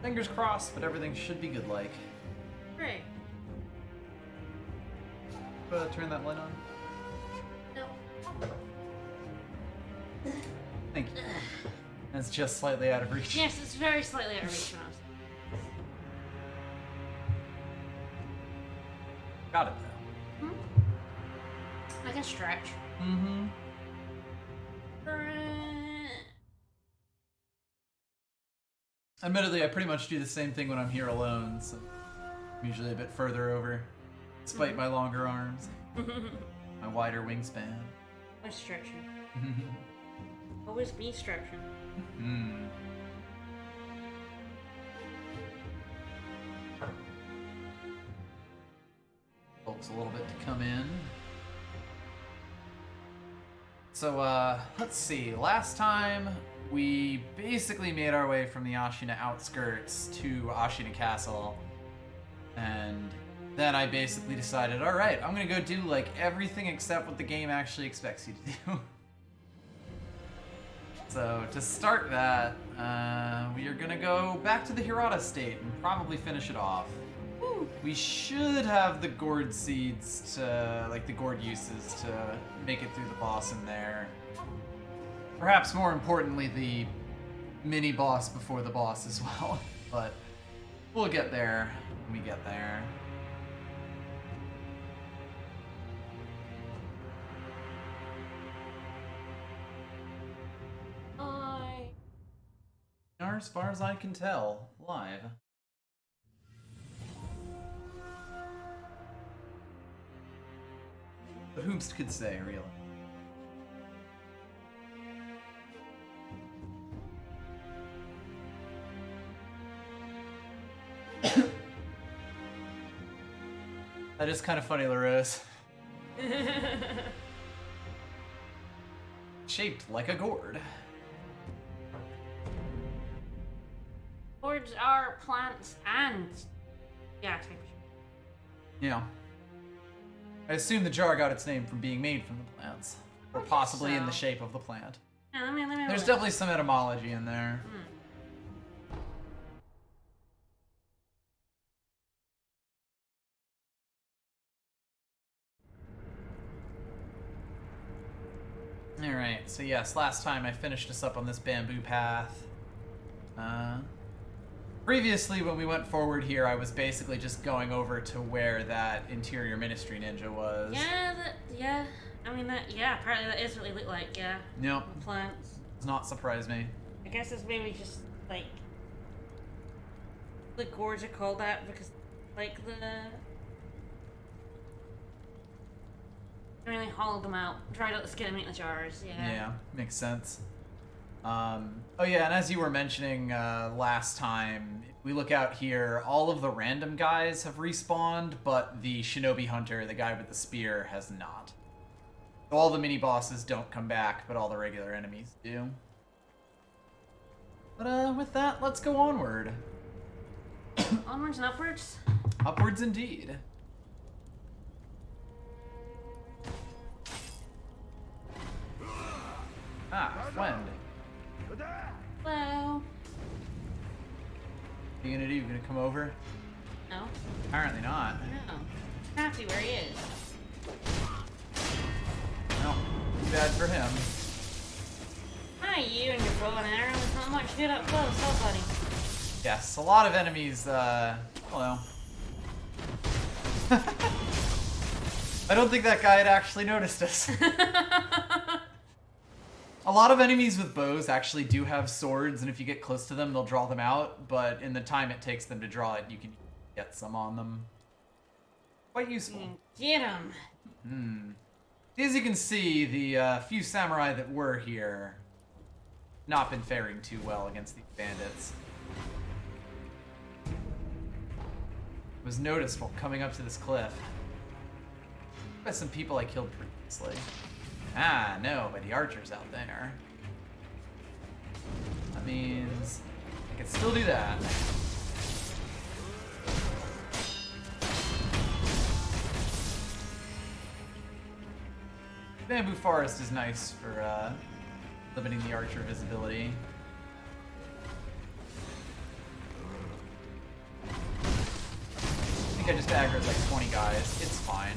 Fingers crossed, but everything should be good like. Great. Turn that light on. No. Thank you. That's just slightly out of reach. Yes, it's very slightly out of reach from us. Got it though. I can stretch. Mm-hmm. Admittedly, I pretty much do the same thing when I'm here alone, so I'm usually a bit further over, despite my longer arms, my wider wingspan. I'm stretching. Always be stretching. Folks a little bit to come in. So, let's see. Last time, we basically made our way from the Ashina outskirts to Ashina Castle. And then I basically decided, alright, I'm gonna go do, like, everything except what the game actually expects you to do. So, to start that, we are gonna go back to the Hirata state and probably finish it off. We should have the gourd seeds to, like the gourd uses to make it through the boss in there. Perhaps more importantly, the mini boss before the boss as well. But we'll get there when we get there. As far as I can tell, live. But whomst could say, really? That is kind of funny, LaRose. Shaped like a gourd. Gourds are plants and... yeah, type of shit. Yeah. I assume the jar got its name from being made from the plants. Or possibly in the shape of the plant. Yeah, let me There's definitely some etymology in there. Alright, so yes, last time I finished us up on this bamboo path. Previously, when we went forward here, I was basically just going over to where that interior ministry ninja was. Yeah, I mean, apparently that is what they look like, yeah. Yep. The plants. Does not surprise me. I guess it's maybe just, like, the gourds are called that because, like, they really hollowed them out, dried out the skin and made the jars, yeah. Yeah, makes sense. Oh yeah, and as you were mentioning last time, if we look out here, all of the random guys have respawned, but the shinobi hunter, the guy with the spear, has not. So all the mini-bosses don't come back, but all the regular enemies do. But with that, let's go onward. Onwards and upwards? Upwards indeed. Ah, friend. Hello. What are you gonna do? You gonna come over? No. Apparently not. No. Happy where he is. No, too bad for him. Hi, you and your bow and arrow. There's not much good up close, huh, buddy? Yes, a lot of enemies, hello. I don't think that guy had actually noticed us. A lot of enemies with bows actually do have swords, and if you get close to them, they'll draw them out, but in the time it takes them to draw it, you can get some on them. Quite useful. Get him. As you can see, the few samurai that were here not been faring too well against these bandits. It was noticed while coming up to this cliff by some people I killed previously. Ah, no, by the archers out there. That means I can still do that. Bamboo forest is nice for limiting the archer visibility. think I just aggroed like 20 guys. It's fine.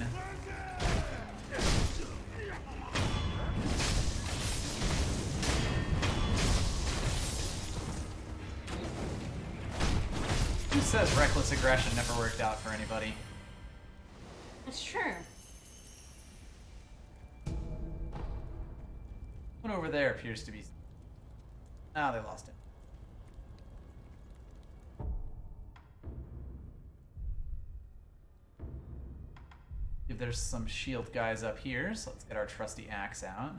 Who says reckless aggression never worked out for anybody? That's true. One over there appears to be... Ah, they lost it. If there's some shield guys up here, so let's get our trusty axe out.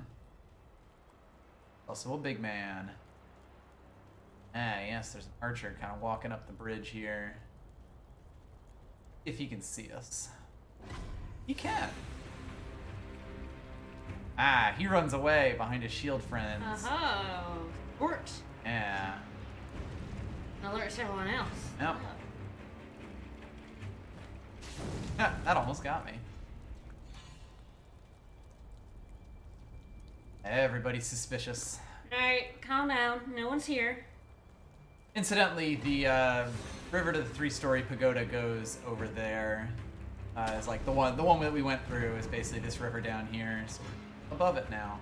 Also a big man. Ah, yes, there's an archer kind of walking up the bridge here. If he can see us. He can. Ah, he runs away behind his shield friends. Oh, sport. Yeah. Alerts everyone else. Yep. Ha, that almost got me. Everybody's suspicious. Alright, calm down. No one's here. Incidentally, the river to the 3-story pagoda goes over there. It's like the one that we went through is basically this river down here. So we're above it now.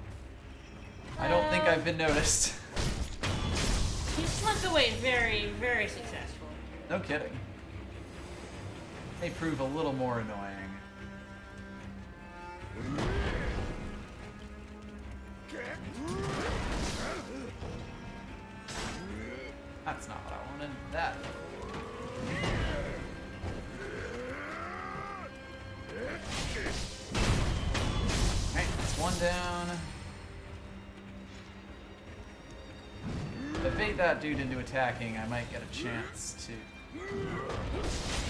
I don't think I've been noticed. You snuck away very, very successful. No kidding. May prove a little more annoying. That's not what I wanted. That. Alright, that's one down. If I bait that dude into attacking, I might get a chance to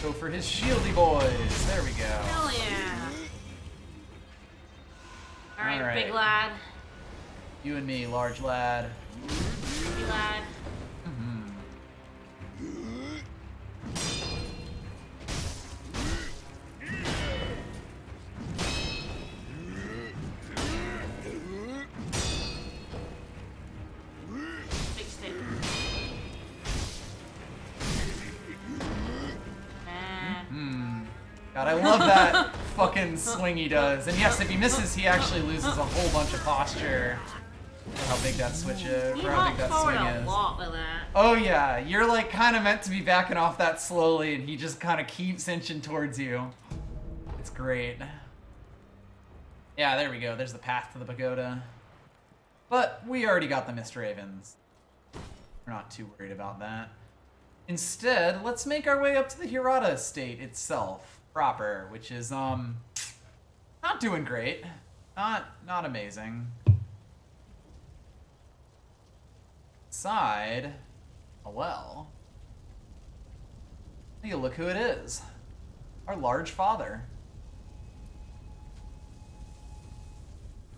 go for his shieldy boys. There we go. Hell yeah. Alright, Alright. big lad. You and me, large lad. Big lad. Big stick. God, I love that fucking swing he does. And yes, if he misses, he actually loses a whole bunch of posture. For how big that switch is, He for how big hopped that forward swing a is. lot with that. Oh yeah, you're like kind of meant to be backing off that slowly, and he just kind of keeps inching towards you. It's great. Yeah, there we go. There's the path to the pagoda. But we already got the Mist Ravens. We're not too worried about that. Instead, let's make our way up to the Hirata estate itself, proper, which is not doing great. Not amazing. Side, a well. Hey, look who it is. Our large father.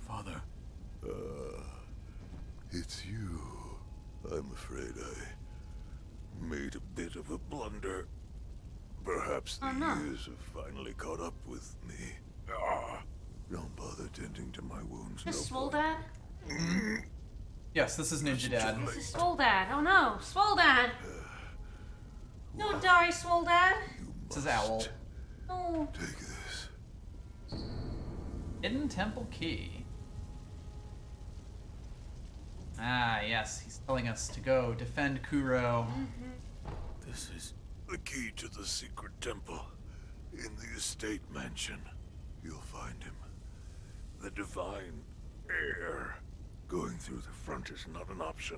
Father. It's you. I'm afraid I made a bit of a blunder. Perhaps the years have finally caught up with me. Don't bother tending to my wounds. This is no Swole point. Dad? Yes, this is Ninja Dad. This is Swole Dad. Oh no, Swole Dad! Don't die, Swole Dad! This is Owl. No. Take this. Hidden Temple Key. Ah, yes, he's telling us to go defend Kuro. This is the key to the secret temple in the estate mansion. You'll find him. The divine heir. Going through the front is not an option.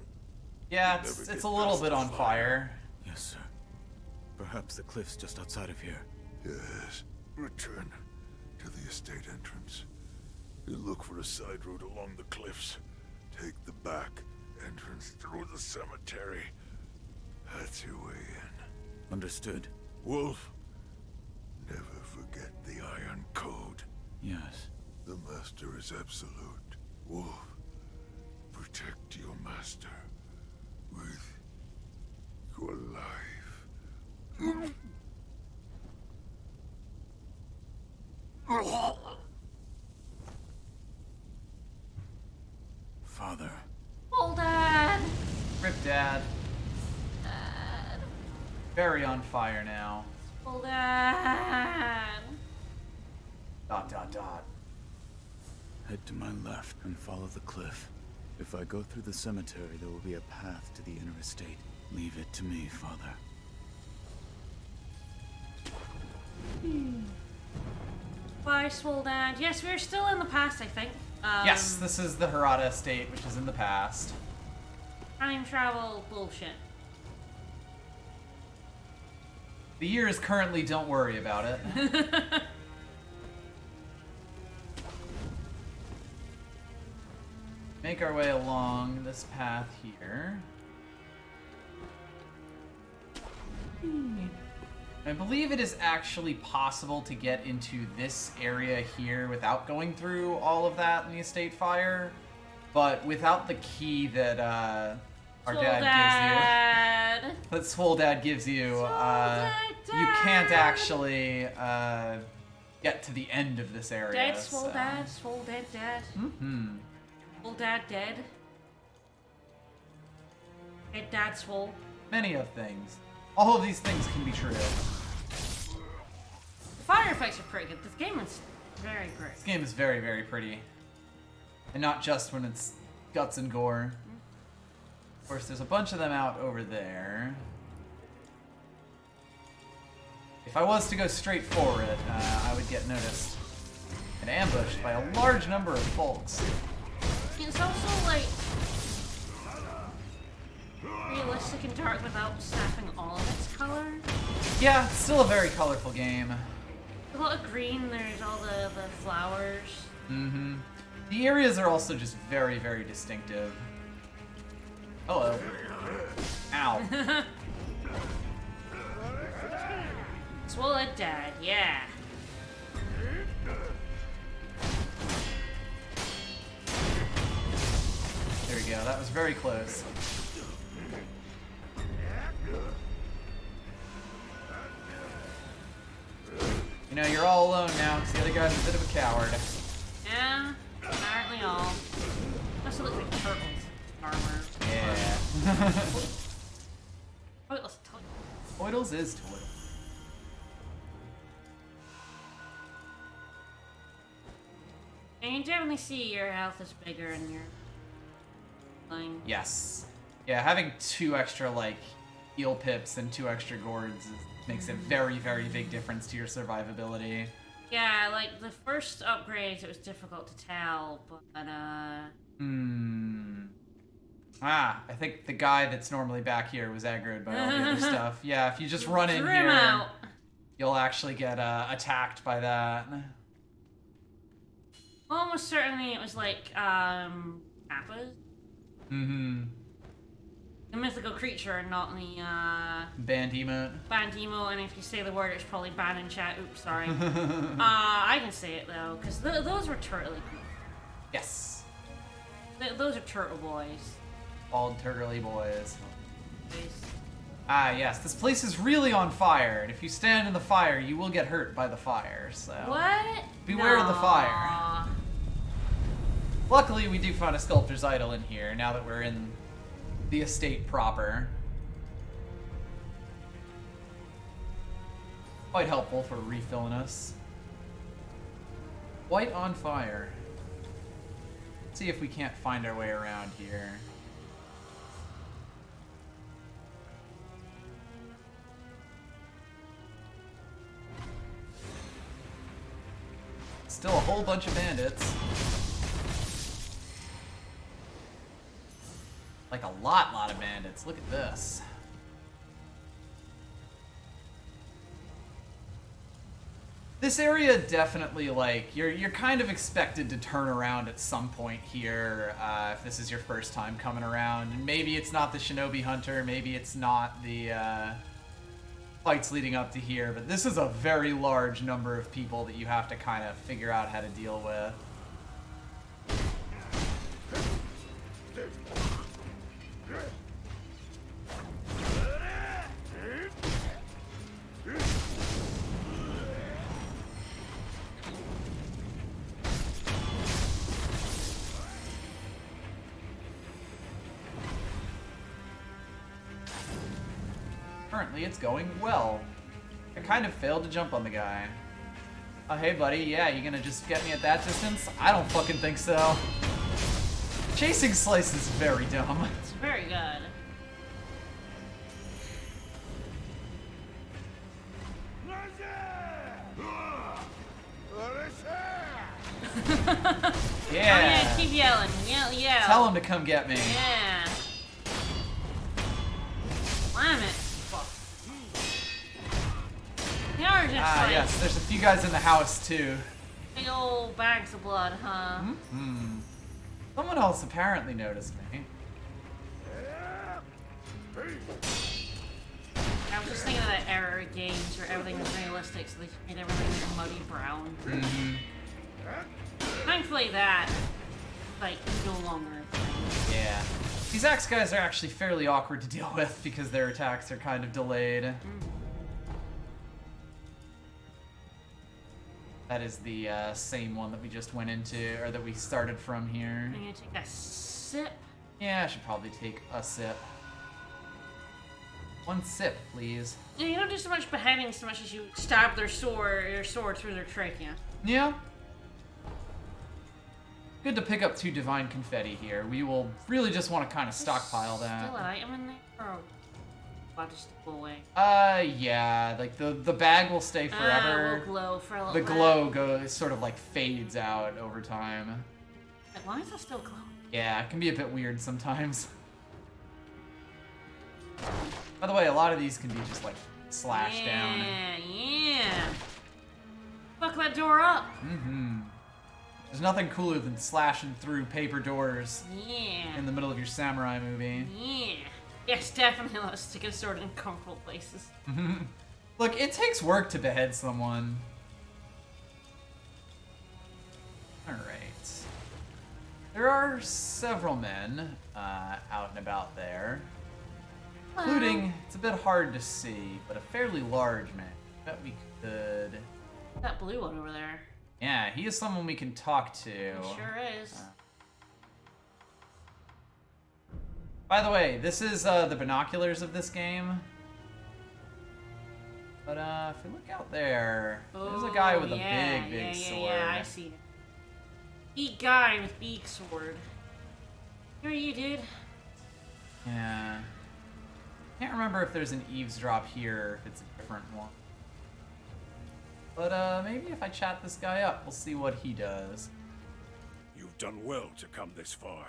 Yeah, Never it's get a little past bit the on fire. Yes, sir. Perhaps the cliff's just outside of here. Yes. Return to the estate entrance. You look for a side route along the cliffs. Take the back entrance through the cemetery. That's your way in. Understood. Wolf, never forget the Iron Code. Yes. The master is absolute. Wolf, protect your master with your life. Father. Swole Dad! Rip Dad. Dad. Very on fire now. Swoldan. ... Head to my left and follow the cliff. If I go through the cemetery, there will be a path to the inner estate. Leave it to me, Father. Bye, Swoldan. Yes, we're still in the past, I think. Yes, this is the Hirata estate, which is in the past. Time travel bullshit. The year is currently don't worry about it. Make our way along this path here. I believe it is actually possible to get into this area here without going through all of that in the estate fire, but without the key that our dad gives you, that Swole Dad gives you, you can't actually get to the end of this area. Dead, Swole Dad, Swole Dead, Dad. Mm-hmm. Swole Dad dead. Dead Dad Swole. Many of things. All of these things can be true. The fire effects are pretty good. This game is very great. This game is very, very pretty. And not just when it's guts and gore. Of course, there's a bunch of them out over there. If I was to go straight for it, I would get noticed and ambushed by a large number of folks. It's also like realistic and dark without sapping all of its color. Yeah, it's still a very colorful game. A lot of green, there's all the flowers. Mm-hmm. The areas are also just very, very distinctive. Hello. Ow. Swole Dad, yeah. There we go, that was very close. You know, you're all alone now, because the other guy's a bit of a coward. Yeah, apparently all. Must look like turtles. Armor. Yeah. Pointless. Toidles is Toidles. And you definitely see your health is bigger and your line. Yes. Yeah, having 2 extra, like, heal pips and 2 extra gourds makes a very, very big difference to your survivability. Yeah, like, the first upgrades, it was difficult to tell, but, Ah, I think the guy that's normally back here was aggroed by all the other stuff. Yeah, if you just run in here, out. you'll actually get attacked by that. Almost certainly it was like, Kappas. Mm-hmm. The mythical creature, not the, Band emote. banned emote, and if you say the word, it's probably banned in chat. Oops, sorry. I can say it, though, because those were turtly people. Yes. Those are turtle boys. Bald turtly boys. Ah, yes. This place is really on fire, and if you stand in the fire, you will get hurt by the fire, so... What? Beware of the fire. Nah. Luckily, we do find a sculptor's idol in here, now that we're in the estate proper. Quite helpful for refilling us. White on fire. Let's see if we can't find our way around here. Still a whole bunch of bandits. Like a lot of bandits. Look at this. This area definitely, like, you're kind of expected to turn around at some point here if this is your first time coming around. And maybe it's not the Shinobi Hunter, maybe it's not the fights leading up to here, but this is a very large number of people that you have to kind of figure out how to deal with. Currently, it's going well. I kind of failed to jump on the guy. Oh, hey, buddy. Yeah, you gonna just get me at that distance? I don't fucking think so. Chasing Slice is very dumb. It's very good. Yeah. Oh yeah, keep yelling. Yell. Tell him to come get me. Yeah. Slam it. Fuck. They are just like Yes, there's a few guys in the house too. big old bags of blood, huh? Hmm. Someone else apparently noticed me. I was just thinking of that era of games where everything was realistic, so they just made everything muddy brown. Mm-hmm. Thankfully that, like, no longer a thing. Yeah. These axe guys are actually fairly awkward to deal with because their attacks are kind of delayed. That is the same one that we just went into, or that we started from here. I'm gonna take a sip. Yeah, I should probably take a sip. One sip, please. Yeah, you don't do so much beheading so much as you stab their sword through their trachea. Yeah. Good to pick up 2 divine confetti here. We will really just want to kind of stockpile that. Still an item in there? Or I'll just go away. Yeah, like the bag will stay forever. Will glow for a little The bit. glow sort of like fades out over time. Like, why is it still glowing? Yeah, it can be a bit weird sometimes. By the way, a lot of these can be just like slashed down. Yeah. Fuck that door up. Mm-hmm. There's nothing cooler than slashing through paper doors Yeah. in the middle of your samurai movie. Yeah. Yes, definitely let's stick a sword in comfortable places. Look, it takes work to behead someone. Alright. There are several men out and about there. Including, it's a bit hard to see, but a fairly large man. I bet we could... That blue one over there. Yeah, he is someone we can talk to. It sure is. By the way, this is the binoculars of this game. But if we look out there, there's a guy with a big sword. Yeah, I see it. Big guy with big sword. Who are you, dude? Yeah. Can't remember if there's an eavesdrop here or if it's a different one. But maybe if I chat this guy up, we'll see what he does. You've done well to come this far.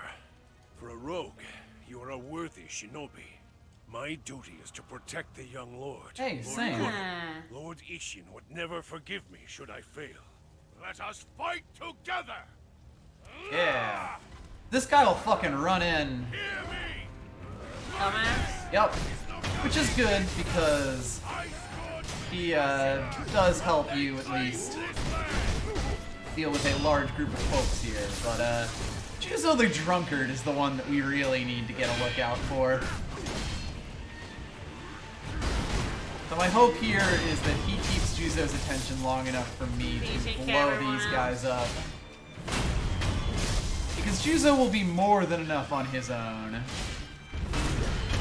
For a rogue, you are a worthy shinobi. My duty is to protect the young lord. Hey, Lord same. Good. Lord Ishin would never forgive me should I fail. Let us fight together! Yeah. This guy will fucking run in. Hear me! Dumbass. Yep. Which is good because he does help you at least deal with a large group of folks here. But Juzo the Drunkard is the one that we really need to get a look out for. So my hope here is that he keeps Juzo's attention long enough for me to blow these guys up. Because Juzo will be more than enough on his own.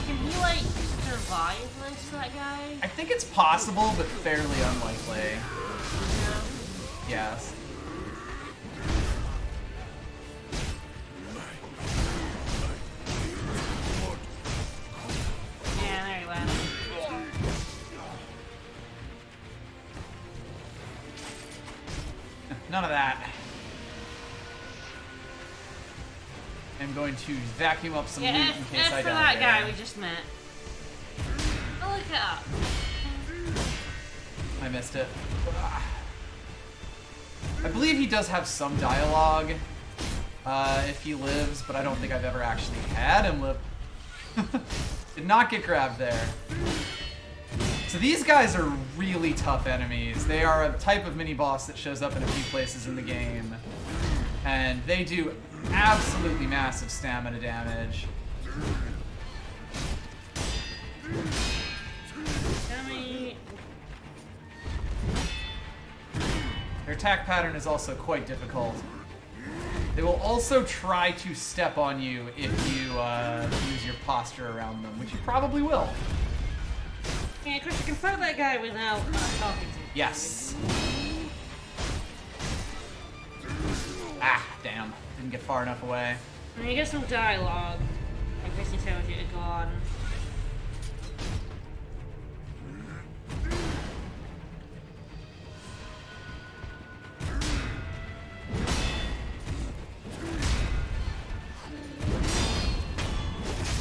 Can he, like, survive this, that guy? I think it's possible, but fairly unlikely. Yes. Yeah, there he went. None of that. I'm going to vacuum up some loot Yeah, in case I for die that there. guy we just met. Oh, look up. I missed it. I believe he does have some dialogue if he lives, but I don't think I've ever actually had him live. Did not get grabbed there. So these guys are really tough enemies. They are a type of mini-boss that shows up in a few places in the game. And they do absolutely massive stamina damage. Their attack pattern is also quite difficult. They will also try to step on you if you lose your posture around them, which you probably will. Yeah, of course you can fight that guy without talking to him. Yes. Ah, damn. Didn't get far enough away. And you get some dialogue. Like basically tells you to go on.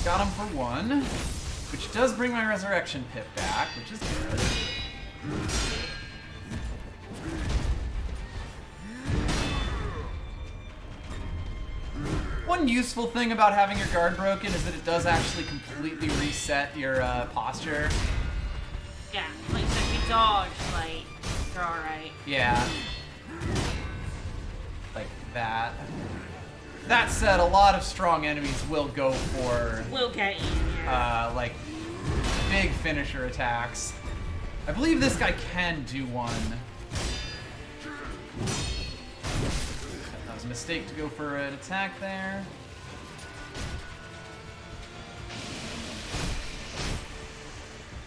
Got him for one, which does bring my resurrection pip back, which is good. One useful thing about having your guard broken is that it does actually completely reset your posture. Yeah, like so if you dodge, like, you're alright. Yeah. Like that. That said, a lot of strong enemies will go for, We'll get you, yeah. like, big finisher attacks. I believe this guy can do one. That was a mistake to go for an attack there.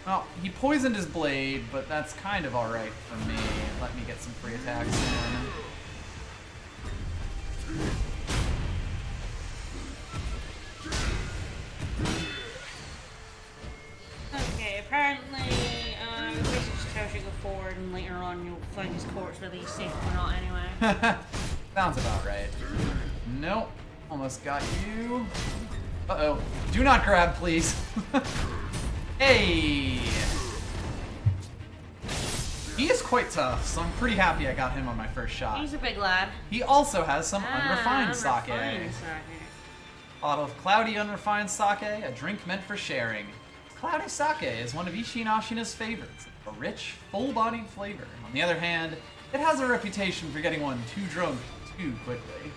Well, he poisoned his blade, but that's kind of alright for me. Let me get some free attacks in. Okay, apparently, this just tells you to go forward, and later on you'll find his corpse, whether he's safe or not anyway. Sounds about right. Nope. Almost got you. Uh-oh. Do not grab, please. Hey! He is quite tough, so I'm pretty happy I got him on my first shot. He's a big lad. He also has some unrefined sake. Unrefined sake. Bottle of cloudy unrefined sake, a drink meant for sharing. Cloudy sake is one of Ishi and Ashina's favorites, a rich, full-bodied flavor. On the other hand, it has a reputation for getting one too drunk too quickly.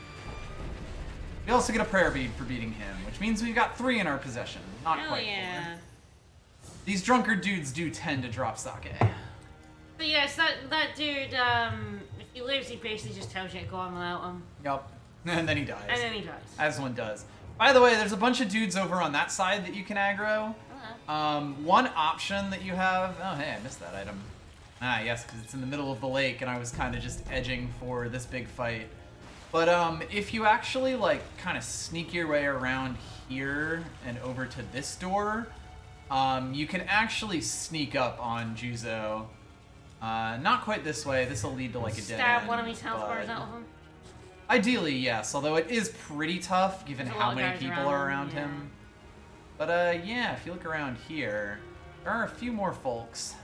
We also get a prayer bead for beating him, which means we've got 3 in our possession. Not Hell quite yeah. 4. These drunkard dudes do tend to drop sake. But yes, that dude, if he lives, he basically just tells you to go on without him. Yup. And then he dies. And then he dies. As one does. By the way, there's a bunch of dudes over on that side that you can aggro. One option that you have... Oh, hey, I missed that item. Ah, yes, because it's in the middle of the lake, and I was kind of just edging for this big fight. But if you actually, like, kind of sneak your way around here and over to this door, you can actually sneak up on Juzo. Not quite this way. This will lead to, like, a dead Stab end, one of these health bars but- out of him. Ideally, yes, although it is pretty tough given There's a how lot of many guys people around are him, around yeah. him. But yeah, if you look around here, there are a few more folks.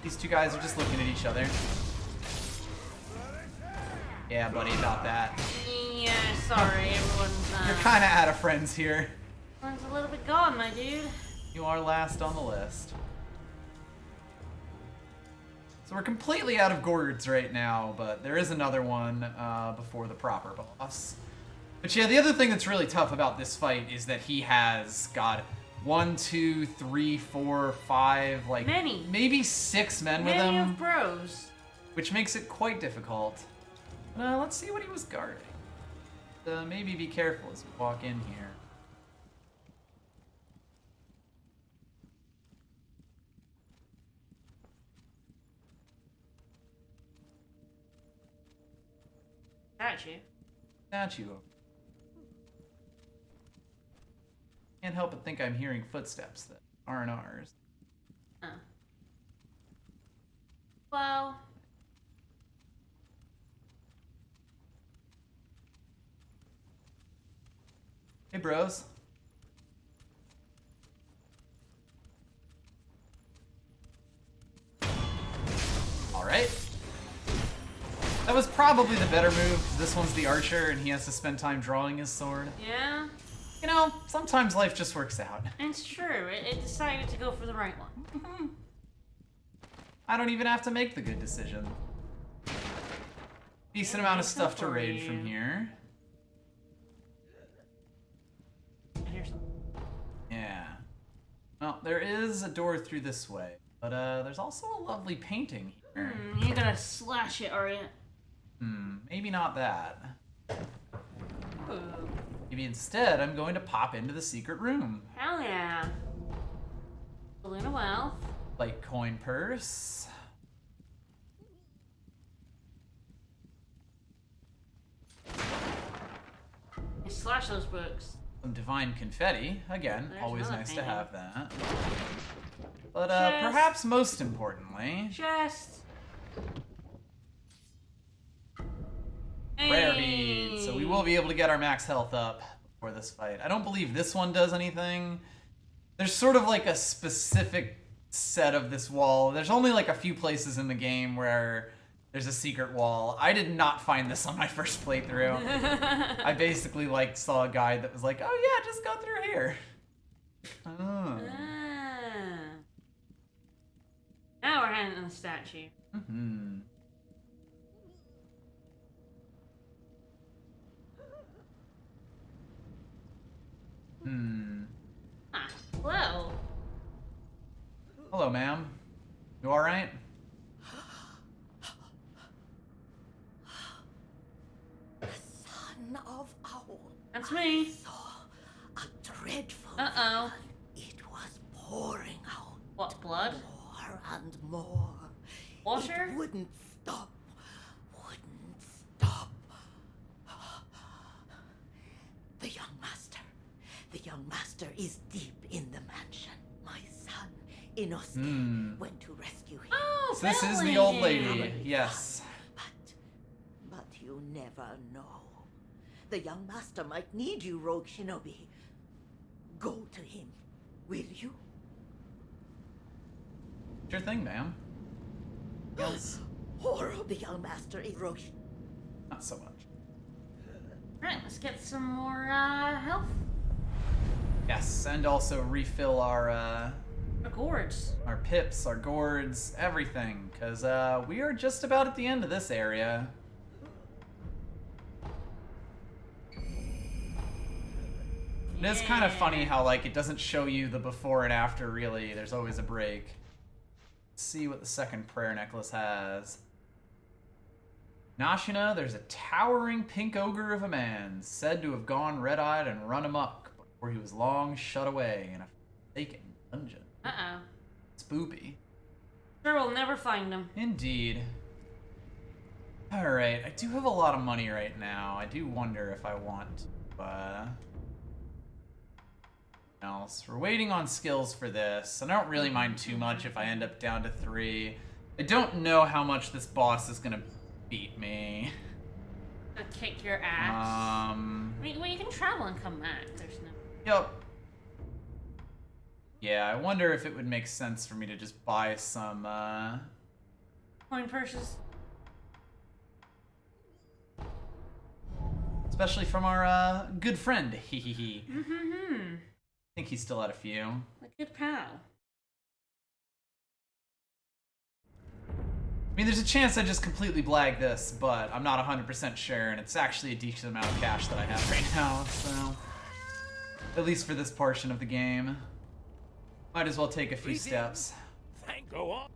These two guys are just looking at each other. Yeah, buddy, about that. Yeah, sorry, everyone's, You're kind of out of friends here. everyone's a little bit gone, my dude. You are last on the list. So we're completely out of gourds right now, but there is another one before the proper boss. But yeah, the other thing that's really tough about this fight is that he has, God, 1, 2, 3, 4, 5, like Many. maybe 6 men with Many him, of bros. which makes it quite difficult. Let's see what he was guarding. Maybe be careful as we walk in here. Statue. Statue. Can't help but think I'm hearing footsteps that aren't ours. Oh. Well. Hey, bros. Alright. That was probably the better move, 'cause this one's the archer and he has to spend time drawing his sword. Yeah, You know, sometimes life just works out. it's true. It decided to go for the right one. I don't even have to make the good decision. Decent amount of stuff to raid from here. Here's Yeah. Well, there is a door through this way, but there's also a lovely painting here. You're gonna slash it, are you? Maybe not that. Ooh. Maybe instead I'm going to pop into the secret room. Hell yeah. Balloon of Wealth. Light coin purse. I slash those books. Some divine confetti. Again, There's always another nice to painting. have that. But Chest. perhaps most importantly, Chest. rare beads. So we will be able to get our max health up before this fight. I don't believe this one does anything. There's sort of like a specific set of this wall. There's only like a few places in the game where there's a secret wall. I did not find this on my first playthrough. I basically like saw a guide that was like, oh yeah, just go through here. Oh. Ah. Now we're heading to the statue. Mm-hmm. Ah, hello. Hello, ma'am. You alright? Son of Owl. That's me. Saw a dreadful. Uh-oh. It was pouring out. What, blood? More and more. Water? It wouldn't stop. Wouldn't stop. The young master. The young master is deep in the mansion. My son, Inosuke, went to rescue him. Oh, So this is the Billy. old lady. Yes. But you never know. The young master might need you, rogue shinobi. Go to him, will you? Sure thing, ma'am. Yes. Or the young master is rogue. Not so much. Alright, let's get some more health. Yes, and also refill our Our gourds. pips, our gourds, everything, because we are just about at the end of this area. It is kind of funny how like it doesn't show you the before and after really. There's always a break. Let's see what the second prayer necklace has. Nashina, there's a towering pink ogre of a man, said to have gone red-eyed and run amok before he was long shut away in a forsaken dungeon. Uh-oh. Spoopy. Sure, we'll never find him. Indeed. Alright, I do have a lot of money right now. I do wonder if I want else. We're waiting on skills for this. I don't really mind too much if I end up down to 3. I don't know how much this boss is gonna beat me. Gonna kick your ass. Well, you can travel and come back. There's no... Yep. Yeah, I wonder if it would make sense for me to just buy some, Coin purses. especially from our, good friend, hehehe. Mm-hmm. I think he still had a few. A good pal. I mean, there's a chance I just completely blagged this, but I'm not 100% sure, and it's actually a decent amount of cash that I have right now, so... At least for this portion of the game. Might as well take a few steps. Thank go on.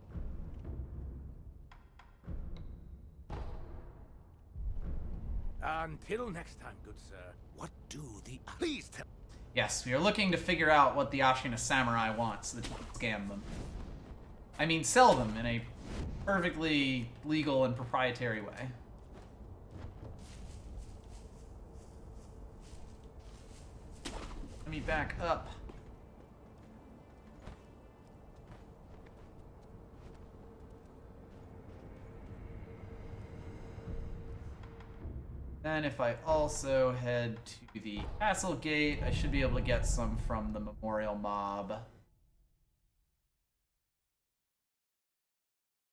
Until next time, good sir. What do the... Please tell... Yes, we are looking to figure out what the Ashina Samurai wants so that we can scam them. I mean, sell them in a perfectly legal and proprietary way. Let me back up. Then if I also head to the castle gate, I should be able to get some from the memorial mob.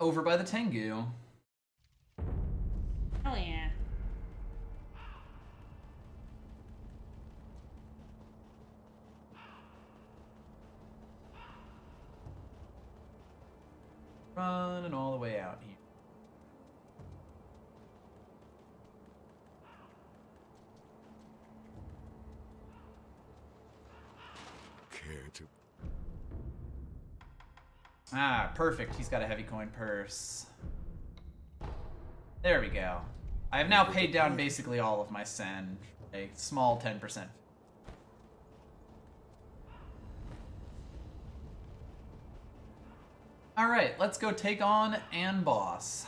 Over by the Tengu. Hell yeah. Running all the way out here. Care to Ah, perfect. He's got a heavy coin purse. There we go. I have now paid down basically all of my send. A small 10%. Alright, let's go take on An Boss.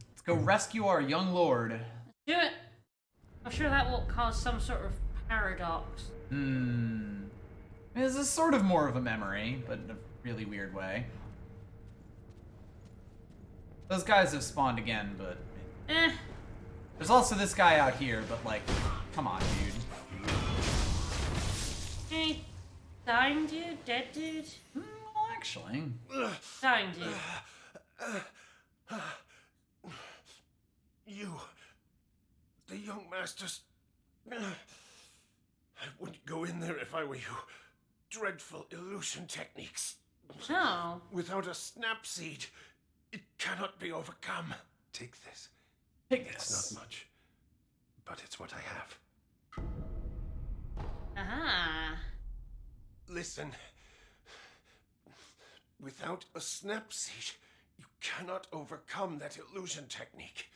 Let's go rescue our young lord. Do it. I'm sure that will cause some sort of paradox. This is sort of more of a memory, but in a really weird way. Those guys have spawned again, but... There's also this guy out here, but like, come on, dude. Hey, dying dude? Dead dude? Well, actually... Dying dude. You, the young masters. I wouldn't go in there if I were you. Dreadful illusion techniques. No. Without a snap seed, it cannot be overcome. Take this. Take this. It's not much, but it's what I have. Aha. Listen. Without a snap seed, you cannot overcome that illusion technique.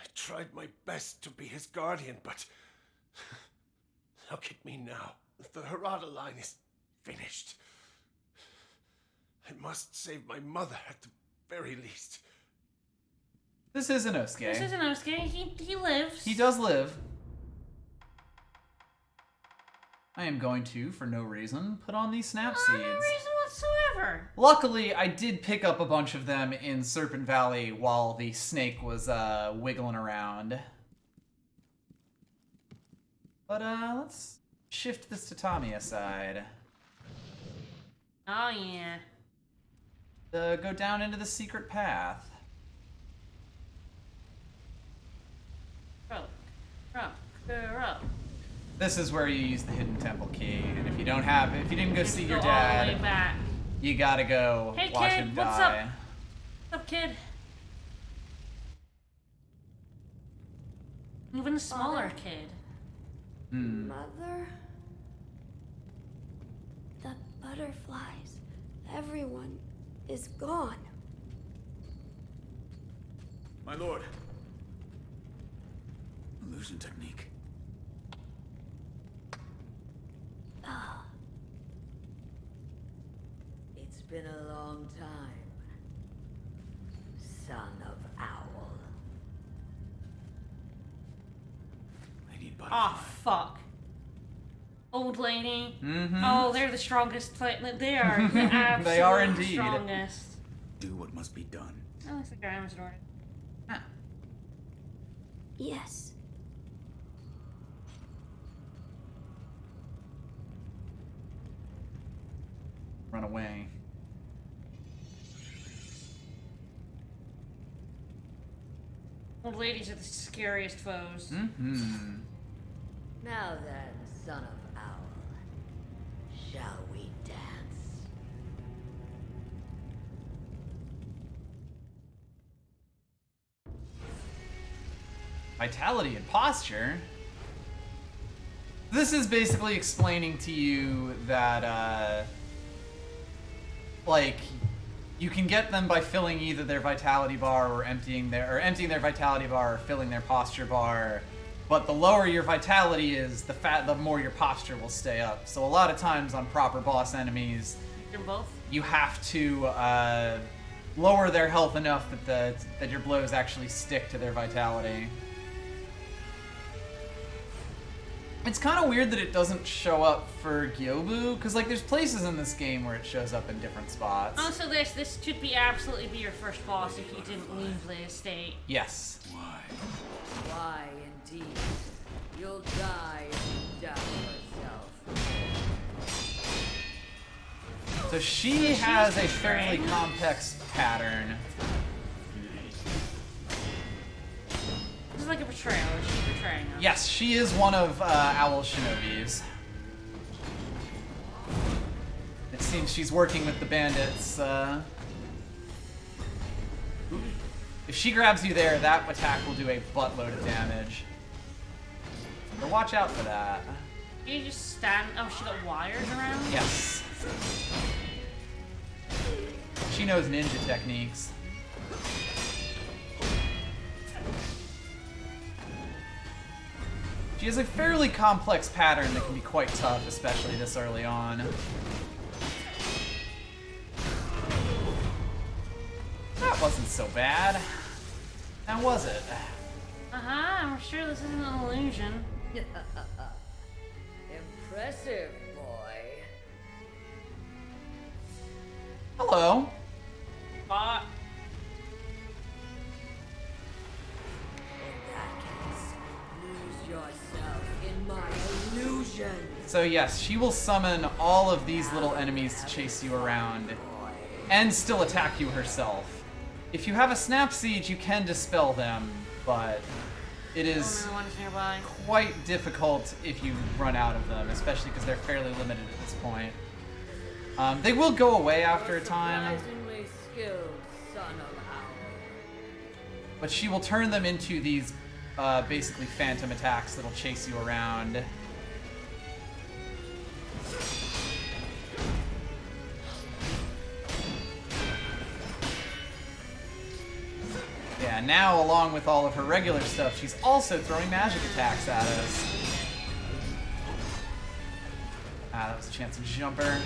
I tried my best to be his guardian, but look at me now. The Harada line is finished. I must save my mother at the very least. This is Inosuke. This is Inosuke. He lives. He does live. I am going to, for no reason, put on these snap seeds. No reason whatsoever. Luckily, I did pick up a bunch of them in Serpent Valley while the snake was wiggling around. But let's shift this tatami aside. Oh yeah. Go down into the secret path. Row. This is where you use the hidden temple key, and if you didn't go see your Go all the way dad, back. you gotta go Hey, watch kid, him what's die. up? What's up, kid? Even a smaller kid. Mother? The butterflies. Everyone is gone. My lord. Illusion technique. It's been a long time, son of Owl. I need butterfly. Oh fuck. Old lady. Mm-hmm. Oh, they're the strongest. They are the absolute They are indeed. strongest. Do what must be done. That looks like our arms ordered. Ah. Yes. Run away. Old ladies are the scariest foes. Mm-hmm. Now then, son of Owl, shall we dance? Vitality and posture? This is basically explaining to you that, like, you can get them by filling either their vitality bar or emptying their vitality bar or filling their posture bar. But the lower your vitality is, the more your posture will stay up. So a lot of times on proper boss enemies, They're both. you have to lower their health enough that your blows actually stick to their vitality. It's kind of weird that it doesn't show up for Gyobu, because like there's places in this game where it shows up in different spots. Also, this should be absolutely be your first boss if you didn't leave the estate. Yes. Why? Why, indeed. You'll die if you doubt yourself. So she has a fairly complex pattern. This is like a betrayal. She's betraying us. Yes, she is one of Owl Shinobi's. It seems she's working with the bandits. If she grabs you there, that attack will do a buttload of damage. So watch out for that. You just stand. Oh, she got wires around? Yes. She knows ninja techniques. She has a fairly complex pattern that can be quite tough, especially this early on. That wasn't so bad. Now was it? I'm sure this isn't an illusion. Impressive, boy. Hello. But In that case, lose yourself in my illusion. So yes, she will summon all of these little enemies to chase you around and still attack you herself. If you have a snap siege, you can dispel them, but it is only one's nearby. quite difficult if you run out of them, especially because they're fairly limited at this point. They will go away after a time, Surprisingly skilled son of owl. but she will turn them into these basically phantom attacks that'll chase you around. Yeah, now along with all of her regular stuff, she's also throwing magic attacks at us. Ah, that was a chance to jump her.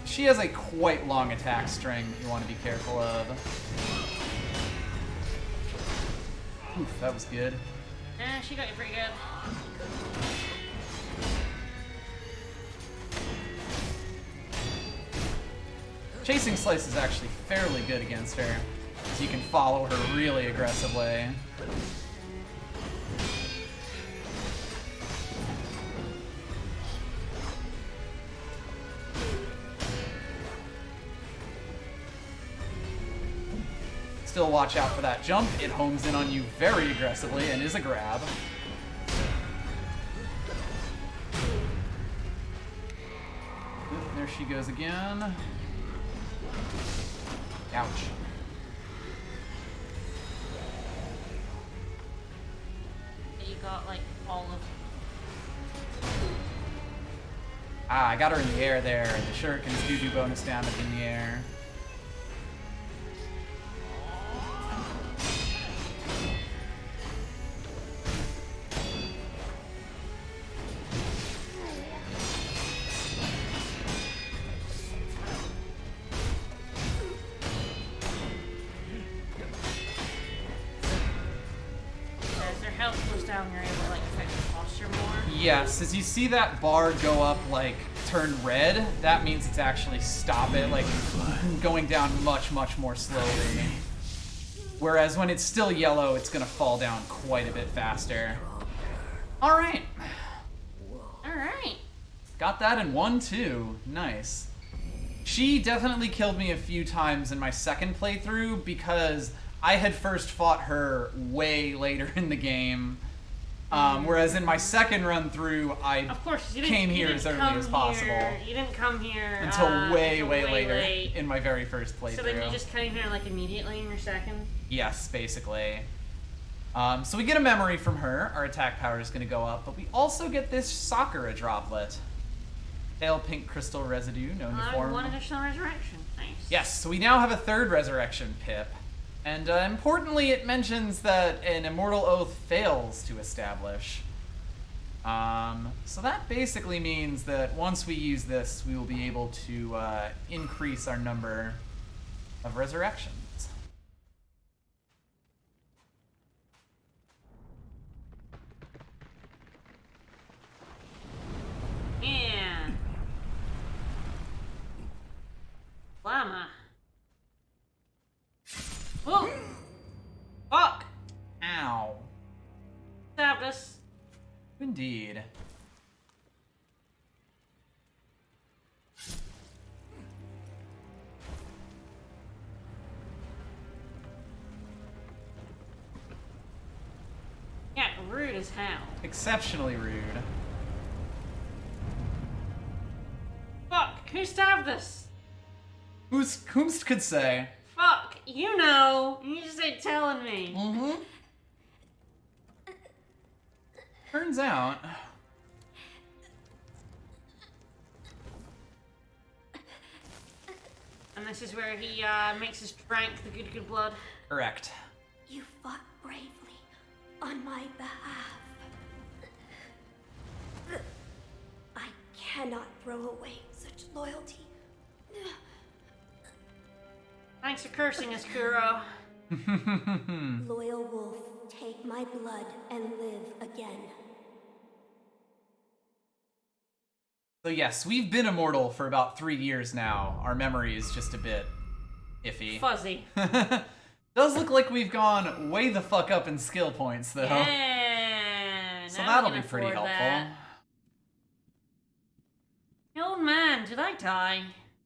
She has a quite long attack string that you want to be careful of. Oof, that was good. She got you pretty good. Chasing Slice is actually fairly good against her, so you can follow her really aggressively. Still watch out for that jump. It homes in on you very aggressively and is a grab. Oop, there she goes again. Ouch. You got like all of. Ah, I got her in the air there, and the shurikens do bonus damage in the air. As their health goes down, you're able to like affect the posture more. Yes, as you see that bar go up, like, turn red, that means it's actually stop it, like, going down much, much more slowly. Whereas when it's still yellow, it's gonna fall down quite a bit faster. Alright. Alright. Got that in 1-2. Nice. She definitely killed me a few times in my second playthrough because I had first fought her way later in the game. Whereas in my second run through, I Of course, you came didn't, here you as didn't early come as possible. Here, you didn't come here Until way until later late. in my very first playthrough. So then you just came here like immediately in your second? Yes, basically. So we get a memory from her. Our attack power is going to go up, but we also get this Sakura droplet. Pale pink crystal residue, known to form. One additional resurrection. Nice. Yes, so we now have a third resurrection pip. And importantly, it mentions that an immortal oath fails to establish. So that basically means that once we use this, we will be able to increase our number of resurrections. Yeah. Llama. Whoa! Fuck! Ow. Stabbed us. Indeed. as hell. Exceptionally rude. Fuck, who stabbed us? Whomst could say? Fuck, you know. You just ain't telling me. Mm-hmm. Turns out... And this is where he makes us drink the good blood. Correct. You fought bravely on my behalf. I cannot throw away such loyalty. Thanks for cursing us, Kuro. Loyal wolf, take my blood and live again. So yes, we've been immortal for about 3 years now. Our memory is just a bit iffy. Fuzzy. Does look like we've gone way the fuck up in skill points, though. Yeah, So now that'll we be can pretty afford helpful. that. Hey, old man, did I die?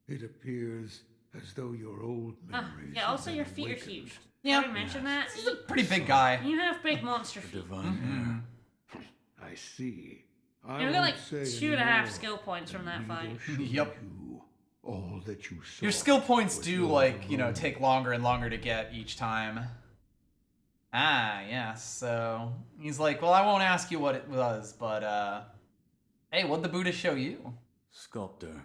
It appears as though your old memories. Yeah, have also been your feet are awakened. huge. Yeah. Did I mention that? He's a pretty big guy. You have big monster The feet. divine hair. I see. Yeah, we got like 2.5 skill points from that fight. Yep. All that you saw Your skill points was do, yours like, alone. take longer and longer to get each time. Ah, yes. So he's like, well, I won't ask you what it was, but, hey, what'd the Buddha show you? Sculptor,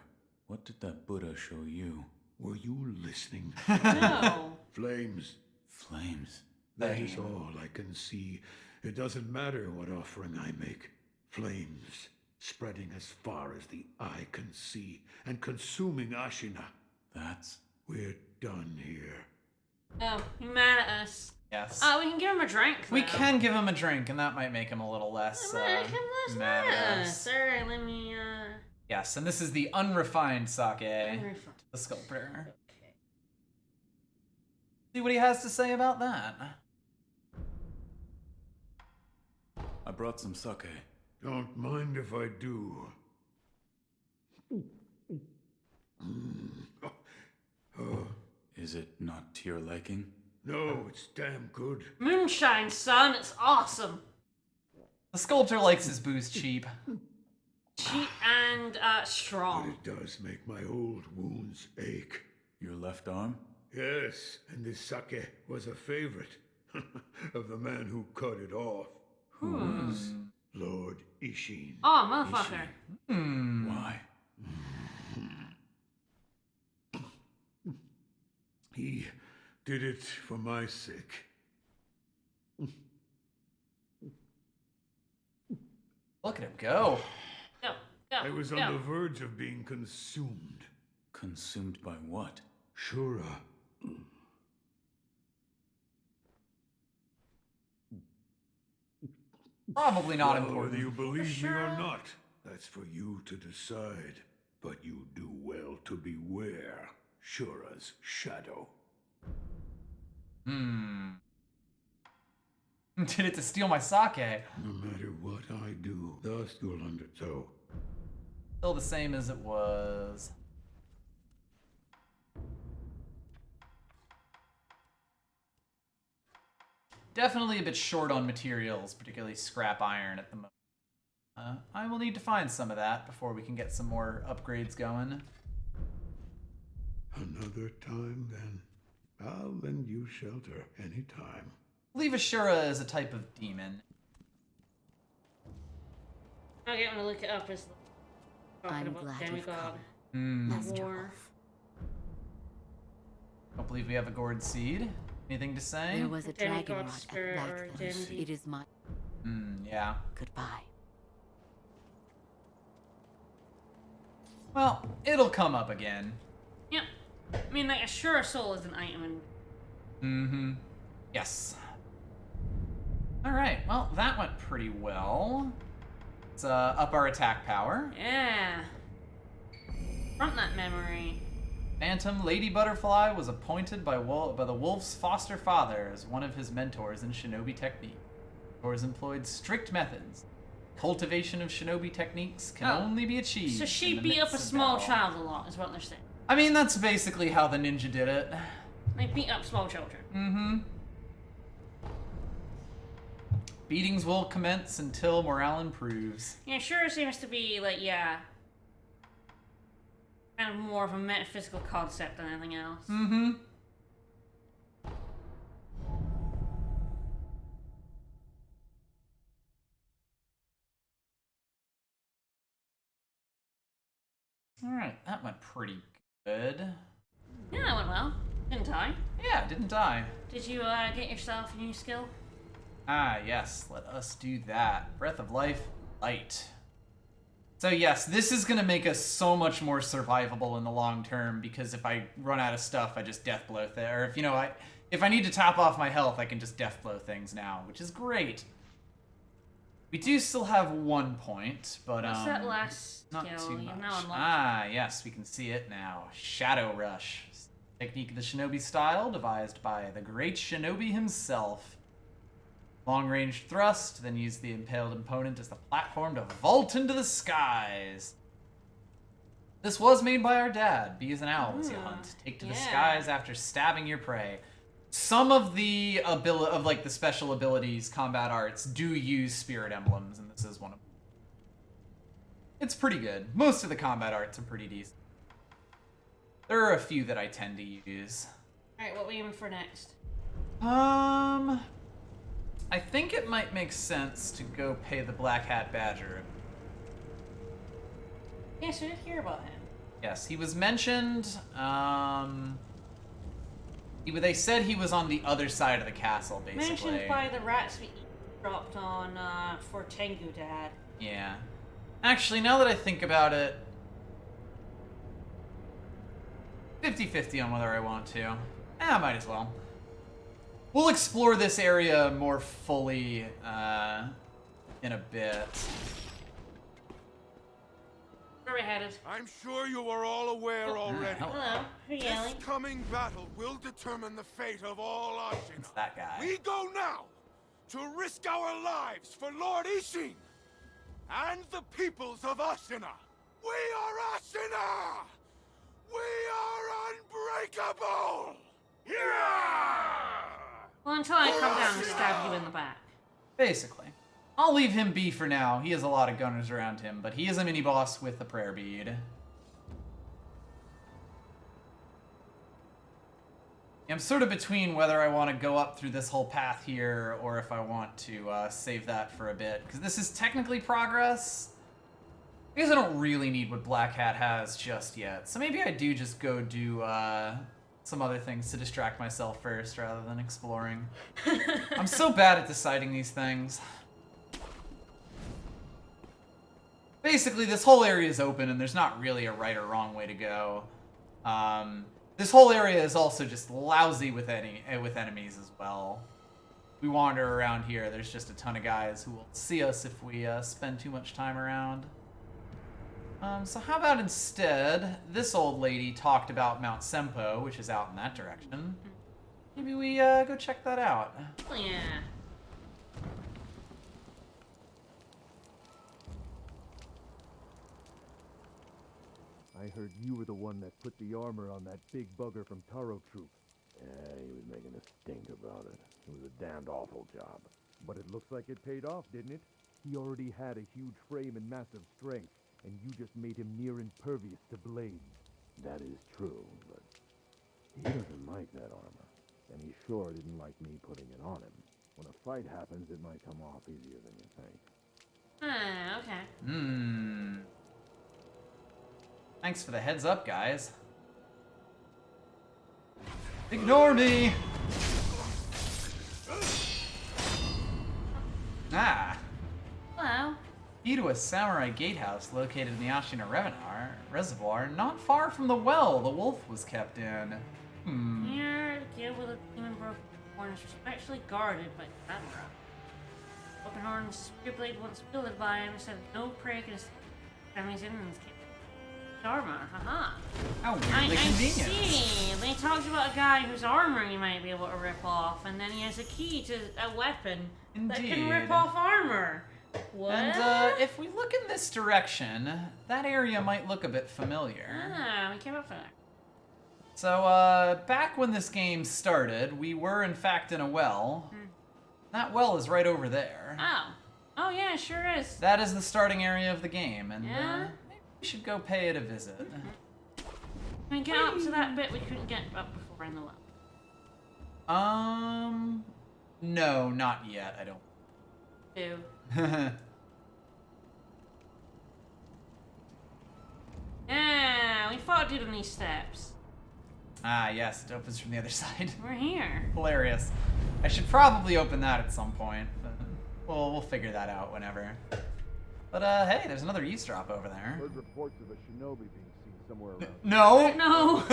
what did that Buddha show you? Were you listening? No. Flames. Flames. That is all I can see. It doesn't matter what offering I make. Flames spreading as far as the eye can see and consuming Ashina. That's... We're done here. Oh, you mad at us? Yes. We can give him a drink, though. We can give him a drink, and that might make him a little less, Make him less mad at us. Alright, let me, Yes, and this is the unrefined sake. Unrefined. The sculptor. Okay. See what he has to say about that. I brought some sake. Don't mind if I do. Is it not to your liking? No, it's damn good. Moonshine, son, it's awesome. The sculptor likes his booze cheap. Cheap and, But strong. it does make my old wounds ache. Your left arm? Yes, and this sake was a favorite of the man who cut it off. Who is? Lord Ishin. Oh, motherfucker. Why? He did it for my sake. Look at him go. Go, go, I was go. on the verge of being consumed. Consumed by what? Shura. Probably not Well, important. whether you believe me or Shura. not, that's for you to decide. But you do well to beware Shura's shadow. Did it to steal my sake. No matter what I do, dust will undertow. Still the same as it was. Definitely a bit short on materials, particularly scrap iron at the moment. I will need to find some of that before we can get some more upgrades going. Another time, then. I'll lend you shelter anytime. I believe Ashura is a type of demon. Okay, I'm gonna look it up as talking I'm about glad you've demigod. Master War. Wolf. Don't believe we have a gourd seed. Anything to say? There was a Demigod dragon rod spirit at or Blackthorn. Dendi. It is my Yeah. goodbye. Well, it'll come up again. Yep. I mean, like, a Shura soul is an item in... Yes. Alright, well, that went pretty well. Let's up our attack power. Yeah. From that memory. Phantom Lady Butterfly was appointed by the wolf's foster father as one of his mentors in shinobi technique. Mentors employed strict methods. Cultivation of shinobi techniques can only be achieved. So she in the beat up a midst of small battle. child a lot, is what they're saying. I mean, that's basically how the ninja did it. They beat up small children. Beatings will commence until morale improves. Yeah, sure seems to be, like, yeah, kind of more of a metaphysical concept than anything else. Mm-hmm. Alright, that went pretty good. Yeah, that went well. Didn't I? Yeah, didn't die. Did you get yourself a new skill? Ah, yes, let us do that. Breath of Life, Light. So yes, this is gonna make us so much more survivable in the long term, because if I run out of stuff, I just death blow or if, you know, if I need to top off my health, I can just death blow things now, which is great. We do still have 1 point, but What's that last not skill? too You've much. now unlocked. Ah, yes, we can see it now. Shadow Rush. Technique of the shinobi style, devised by the great shinobi himself. Long-range thrust, then use the impaled opponent as the platform to vault into the skies. This was made by our dad. Be as an owl as you hunt. Take to the skies after stabbing your prey. Some of the the special abilities, combat arts, do use spirit emblems, and this is one of them. It's pretty good. Most of the combat arts are pretty decent. There are a few that I tend to use. Alright, what are we aiming for next? I think it might make sense to go pay the Black Hat Badger. Yes, we did hear about him. Yes, he was mentioned. They said he was on the other side of the castle, basically. Mentioned by the rats we dropped on for Tengu Dad. Yeah. Actually, now that I think about it, 50-50 on whether I want to. I might as well. We'll explore this area more fully in a bit. Where are we headed? I'm sure you are all aware already. Hello. Who are you yelling? This coming battle will determine the fate of all Ashina. It's that guy. We go now to risk our lives for Lord Ishin and the peoples of Ashina. We are Ashina! We are unbreakable! Yeah! Well, until I come down and stab you in the back. Basically. I'll leave him be for now. He has a lot of gunners around him, but he is a mini-boss with a prayer bead. I'm sort of between whether I want to go up through this whole path here or if I want to save that for a bit, because this is technically progress. I guess I don't really need what Black Hat has just yet, so maybe I do just go do some other things to distract myself first rather than exploring. I'm so bad at deciding these things. Basically, this whole area is open and there's not really a right or wrong way to go. This whole area is also just lousy with enemies as well. We wander around here, there's just a ton of guys who will see us if we spend too much time around. So how about instead, this old lady talked about Mount Sempo, which is out in that direction. Maybe we go check that out. Oh, yeah. I heard you were the one that put the armor on that big bugger from Taro Troop. Yeah, he was making a stink about it. It was a damned awful job. But it looks like it paid off, didn't it? He already had a huge frame and massive strength, and you just made him near impervious to blades. That is true, but he doesn't like that armor. And he sure didn't like me putting it on him. When a fight happens, it might come off easier than you think. Ah, okay. Thanks for the heads up, guys. Ignore me! Ah. Hello. Key to a samurai gatehouse located in the Ashina Reservoir, not far from the well the wolf was kept in. Here, the kid with a demon broken horn is respectfully guarded by samurai. Broken horn's spear blade once wielded by him said no prey can escape enemies in his armor. Haha. How I weirdly convenient. see. They talked about a guy whose armor you might be able to rip off, and then he has a key to a weapon that can Indeed. rip off armor. What? And if we look in this direction, that area might look a bit familiar. Ah, we came up for that. So, back when this game started, we were in fact in a well. That well is right over there. Oh. Oh, yeah, it sure is. That is the starting area of the game, and Yeah? maybe we should go pay it a visit. Can we get up to that bit we couldn't get up before in the well? No, not yet, I don't. Ew. Yeah, we fought dude on these steps. Ah, yes, it opens from the other side. We're here. Hilarious. I should probably open that at some point, but we'll figure that out whenever. But hey, there's another eavesdrop over there. Heard reports of a shinobi being seen somewhere around. No. No.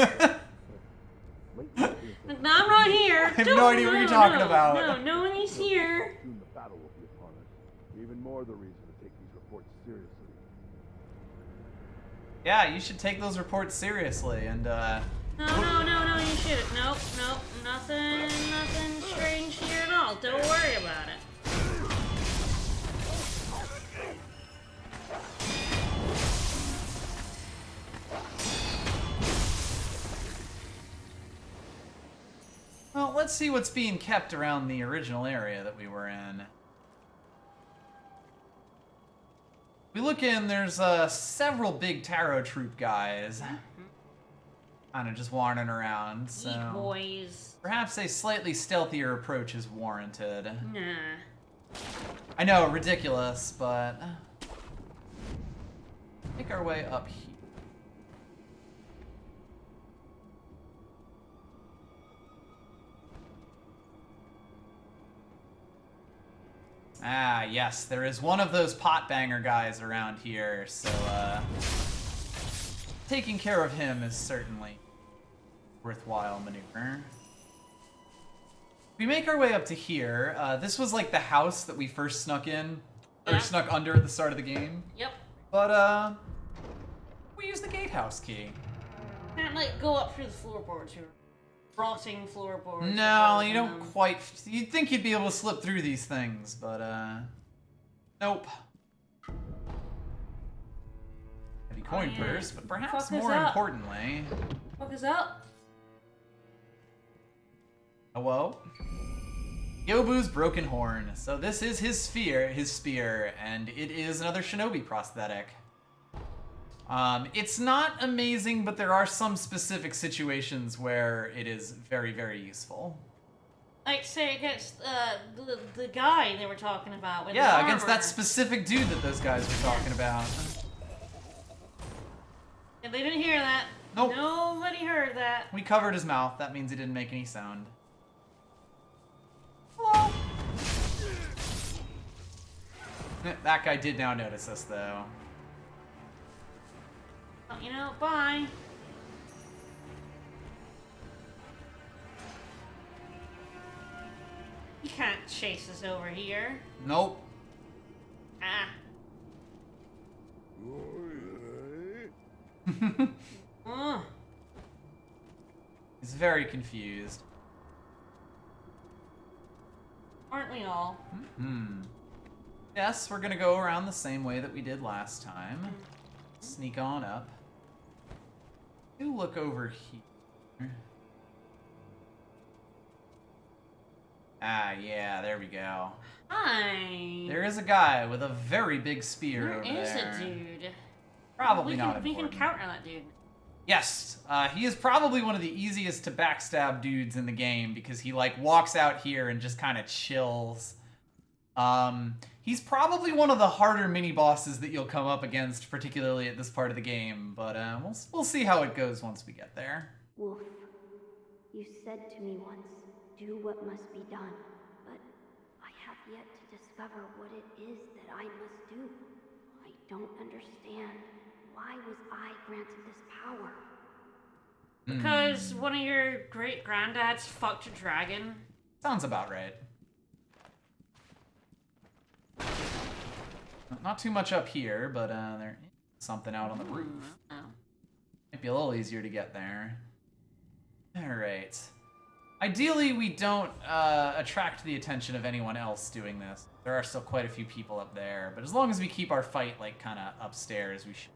Lately, No, I'm not here. I have no idea what you're talking about. No, no one is here. soon the battle will be upon us. Even more the reason to take these reports seriously. Yeah, you should take those reports seriously, and No, you shouldn't. Nope, nothing strange here at all. Don't worry about it. well, let's see what's being kept around the original area that we were in. We look in, there's several big Taro Troop guys. Kind of just wandering around, so Eat boys. perhaps a slightly stealthier approach is warranted. Nah. I know, ridiculous, but make our way up here. Ah, yes, there is one of those pot banger guys around here, so taking care of him is certainly worthwhile maneuver. We make our way up to here. This was like the house that we first snuck in, or Yeah. snuck under at the start of the game. Yep. But we use the gatehouse key. Can't like go up through the floorboards or rotting floorboards. No, you don't quite. You'd think you'd be able to slip through these things, but nope. Heavy coin yeah. purse, but perhaps Fuck us more up. importantly. Fuck us up. Hello? Yobu's broken horn. So this is his spear, and it is another shinobi prosthetic. It's not amazing, but there are some specific situations where it is very, very useful. Like say against the guy they were talking about with Yeah, the against that armor. specific dude that those guys were talking about. And they didn't hear that. Nope. Nobody heard that. We covered his mouth. That means he didn't make any sound. Hello. That guy did now notice us, though. Oh, you know, bye. You can't chase us over here. Nope. Ah. Oh. He's very confused. Aren't we all? Yes, we're gonna go around the same way that we did last time. Sneak on up. Do look over here. Ah, yeah, there we go. Hi. There is a guy with a very big spear There over is there. a dude. Probably we not can, we can important. counter that dude. Yes, he is probably one of the easiest to backstab dudes in the game because he like walks out here and just kind of chills. He's probably one of the harder mini bosses that you'll come up against, particularly at this part of the game. But we'll see how it goes once we get there. Wolf, you said to me once, do what must be done, but I have yet to discover what it is that I must do. I don't understand. Why was I granted this power? Because one of your great granddads fucked a dragon. Sounds about right. Not too much up here, but there is something out on the roof. Oh. Might be a little easier to get there. Alright. Ideally, we don't attract the attention of anyone else doing this. There are still quite a few people up there, but as long as we keep our fight, like, kind of upstairs, we should.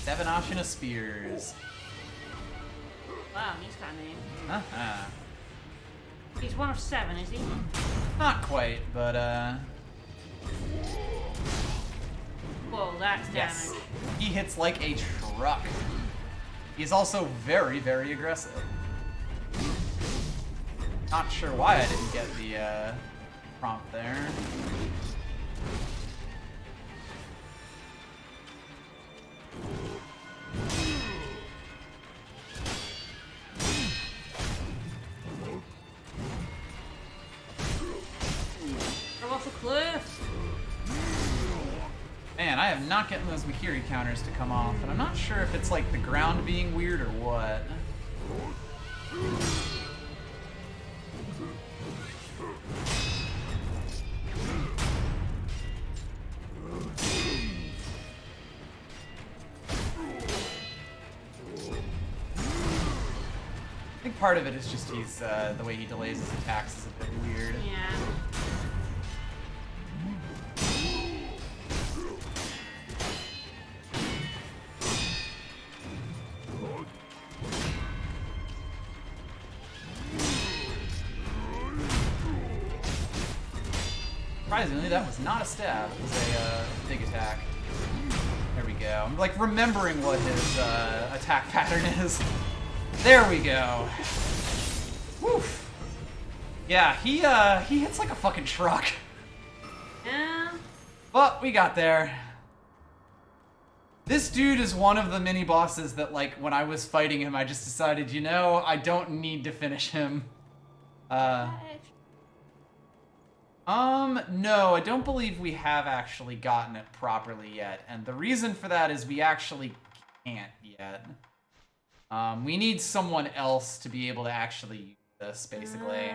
7 Ashina spears. Wow, he's got a name. Uh-huh. He's 1 of 7, is he? Not quite, but Whoa, that's damage. yes. He hits like a truck. He's also very, very aggressive. Not sure why I didn't get the prompt there. Throw off the cliff. Man, I am not getting those Mikiri counters to come off, and I'm not sure if it's like the ground being weird or what. I think part of it is just he's the way he delays his attacks is a bit weird. Yeah. Surprisingly, that was not a stab. It was a big attack. There we go. I'm like remembering what his attack pattern is. There we go. Woof. Yeah, he hits like a fucking truck. Yeah. But we got there. This dude is one of the mini bosses that, like, when I was fighting him, I just decided, you know, I don't need to finish him. No, I don't believe we have actually gotten it properly yet. And the reason for that is we actually can't yet. We need someone else to be able to actually use this, basically.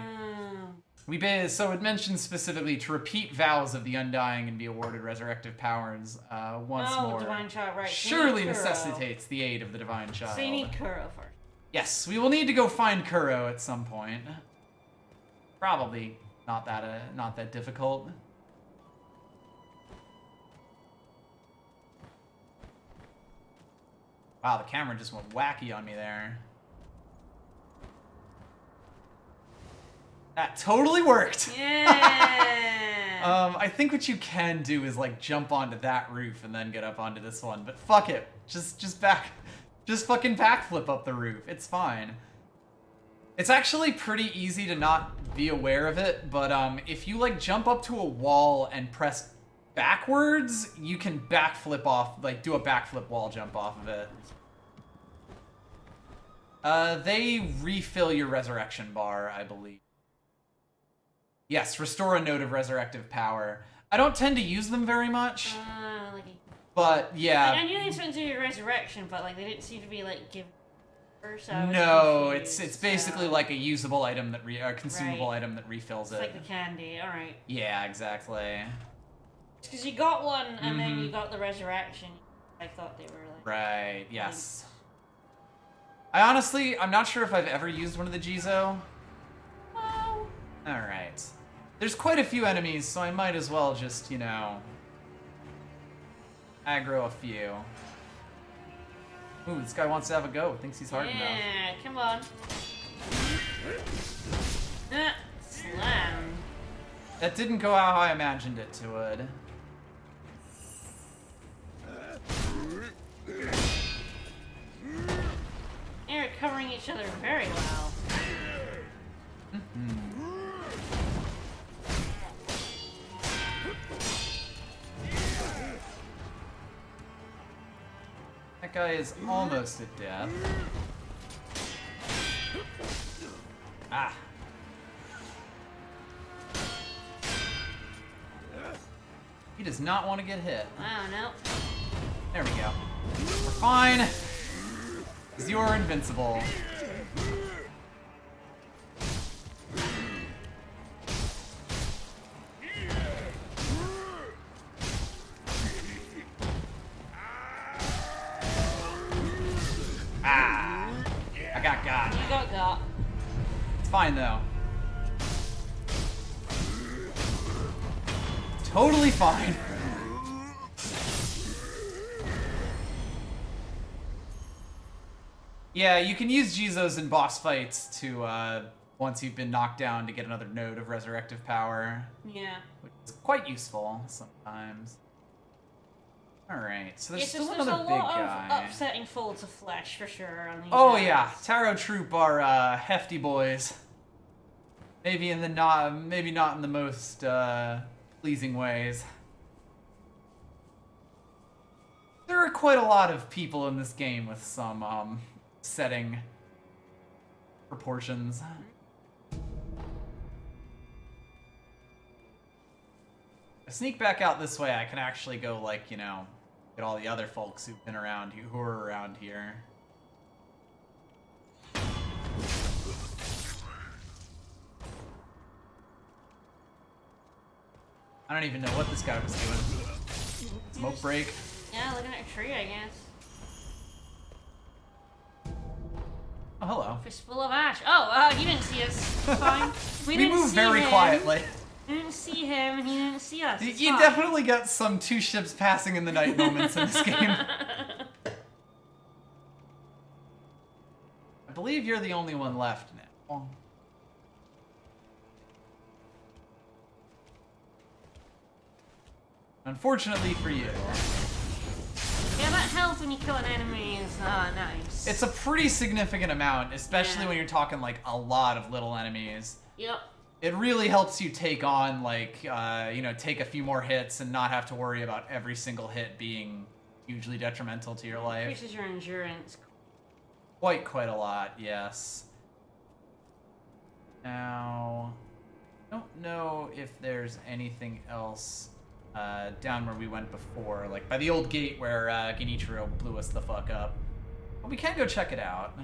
So it mentions specifically to repeat vows of the Undying and be awarded resurrective powers once more. Divine Child, right. Surely necessitates the aid of the Divine Child. So you need Kuro first. Yes, we will need to go find Kuro at some point. Probably not that difficult. Wow, the camera just went wacky on me there. That totally worked. Yeah. I think what you can do is like jump onto that roof and then get up onto this one, but fuck it. Just fucking backflip up the roof. It's fine. It's actually pretty easy to not be aware of it, but if you like jump up to a wall and press backwards, you can backflip off, like do a backflip wall jump off of it. They refill your resurrection bar, I believe. Yes, restore a note of resurrective power. I don't tend to use them very much, but yeah. Like, I knew they were supposed to do resurrection, but like they didn't seem to be like given. So no, it's basically like a usable item that a consumable item that refills it's it. Like the candy, all right. Yeah, exactly. Because you got one and then you got the resurrection. I thought they were like. Right. Yes. I'm not sure if I've ever used one of the Jizo. Oh. All right. There's quite a few enemies, so I might as well just, you know, aggro a few. Ooh, this guy wants to have a go. Thinks he's hard enough. Yeah, come on. Slam. That didn't go how I imagined it to would. They're covering each other very well. That guy is almost at death. Ah. He does not want to get hit. Oh, no. There we go. We're fine. 'Cause you are invincible. Ah. I got got. You got. It's fine though. Totally fine. Yeah, you can use Jizos in boss fights to, once you've been knocked down, to get another node of resurrective power. Yeah. Which is quite useful sometimes. Alright, so there's still there's another a big lot guy. of upsetting folds of flesh for sure on these Oh guys. yeah, Taro Troop are hefty boys. Maybe not in the most pleasing ways. There are quite a lot of people in this game with some setting proportions. If I sneak back out this way, I can actually go, like, you know, get all the other folks who've been around, who are around here. I don't even know what this guy was doing. Smoke break. Yeah, looking at a tree, I guess. Oh, hello. Fistful of ash. Oh, you didn't see us. It's fine. We didn't move see very him. quietly. We didn't see him, and he didn't see us. It's You fine. definitely get some two ships passing in the night moments in this game. I believe you're the only one left now. Unfortunately for you. Yeah, that health when you kill an enemy is nice. It's a pretty significant amount, especially Yeah. when you're talking like a lot of little enemies. Yep. It really helps you take on, like, you know, take a few more hits and not have to worry about every single hit being hugely detrimental to your life. Increases your endurance. Quite a lot, yes. Now, I don't know if there's anything else down where we went before, like by the old gate where Genichiro blew us the fuck up. But we can go check it out.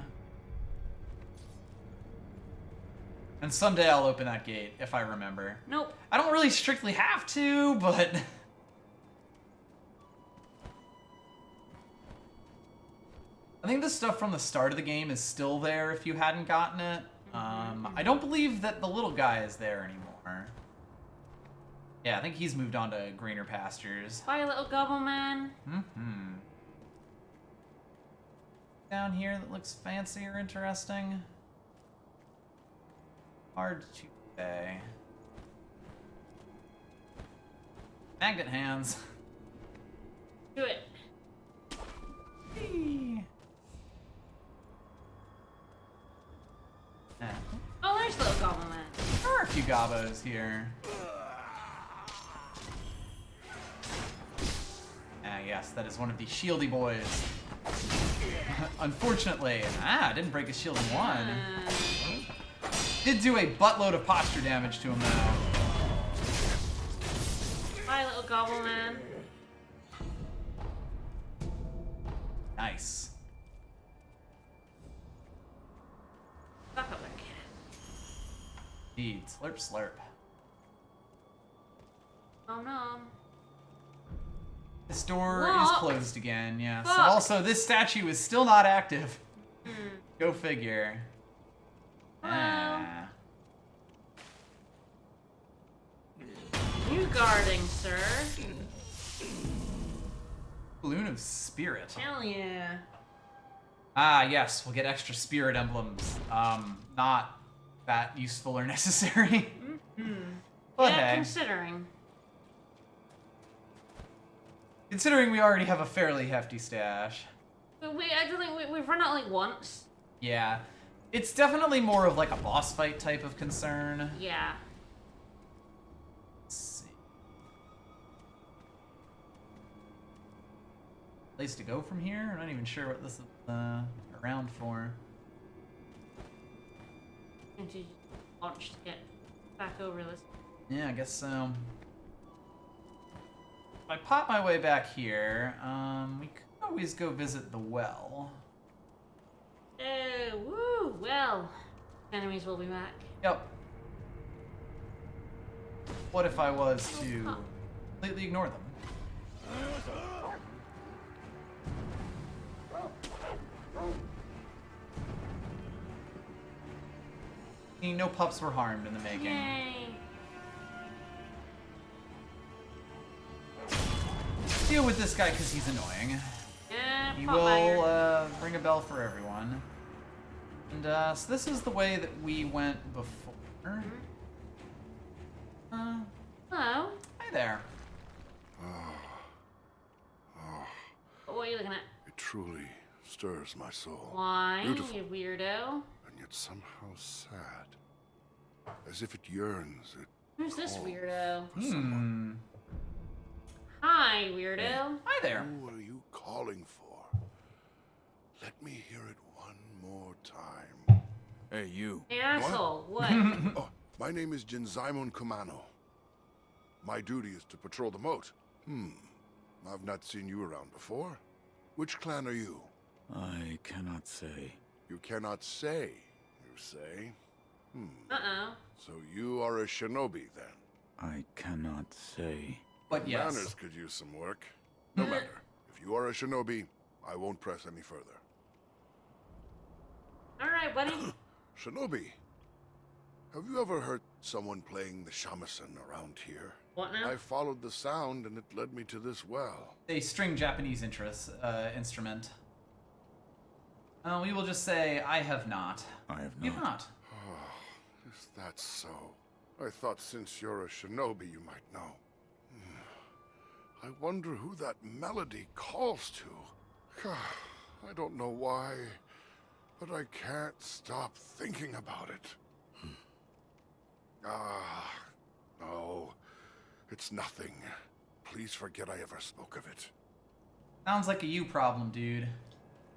And someday I'll open that gate, if I remember. Nope. I don't really strictly have to, but... I think the stuff from the start of the game is still there if you hadn't gotten it. I don't believe that the little guy is there anymore. Yeah, I think he's moved on to greener pastures. Bye, little gobble man. Mm-hmm. Down here that looks fancy or interesting? Hard to say. Magnet hands. Do it. Whee! Oh, there's little gobble man. There are a few gobos here. Ah, yes, that is one of the shieldy boys. Unfortunately, didn't break his shield in one. Did do a buttload of posture damage to him, though. Bye, little gobble man. Nice. Back up there. Indeed. Slurp, slurp. Oh no. This door is Locked. closed again, yes. Fuck. And also, this statue is still not active. Hmm. Go figure. Ah. You guarding, sir. Balloon of Spirit. Hell yeah. Ah, yes, we'll get extra spirit emblems. Not that useful or necessary. But Yeah, hey, considering we already have a fairly hefty stash. But I don't think we've run out like once. Yeah, it's definitely more of like a boss fight type of concern. Yeah. Let's see. Place to go from here? I'm not even sure what this is around for. And to launch to get back over this. Yeah, I guess so. If I pop my way back here, we could always go visit the well. Oh, woo! Well, enemies will be back. Yep. What if I was to completely ignore them? No pups were harmed in the making. Yay! Deal with this guy because he's annoying. Yeah, He pop will iron. ring a bell for everyone. And so this is the way that we went before. Hello. Hi there. What are you looking at? It truly stirs my soul. Why, Beautiful. you weirdo? And yet somehow sad. As if it yearns. Who's this calls weirdo? for someone. Hi, weirdo. Hi there. Who are you calling for? Let me hear it one more time. Hey, you. Hey, asshole. What? Oh, my name is Jinzaimon Kumano. My duty is to patrol the moat. I've not seen you around before. Which clan are you? I cannot say. You cannot say, you say? Uh-oh. So you are a shinobi, then? I cannot say. But yes. Manners could use some work. No matter. If you are a shinobi, I won't press any further. Alright, buddy. Shinobi, have you ever heard someone playing the shamisen around here? What now? I followed the sound and it led me to this well. A string Japanese instrument. We will just say, I have not. I have You have not. Is that so? I thought since you're a shinobi you might know. I wonder who that melody calls to. I don't know why, but I can't stop thinking about it. No. It's nothing. Please forget I ever spoke of it. Sounds like a you problem, dude.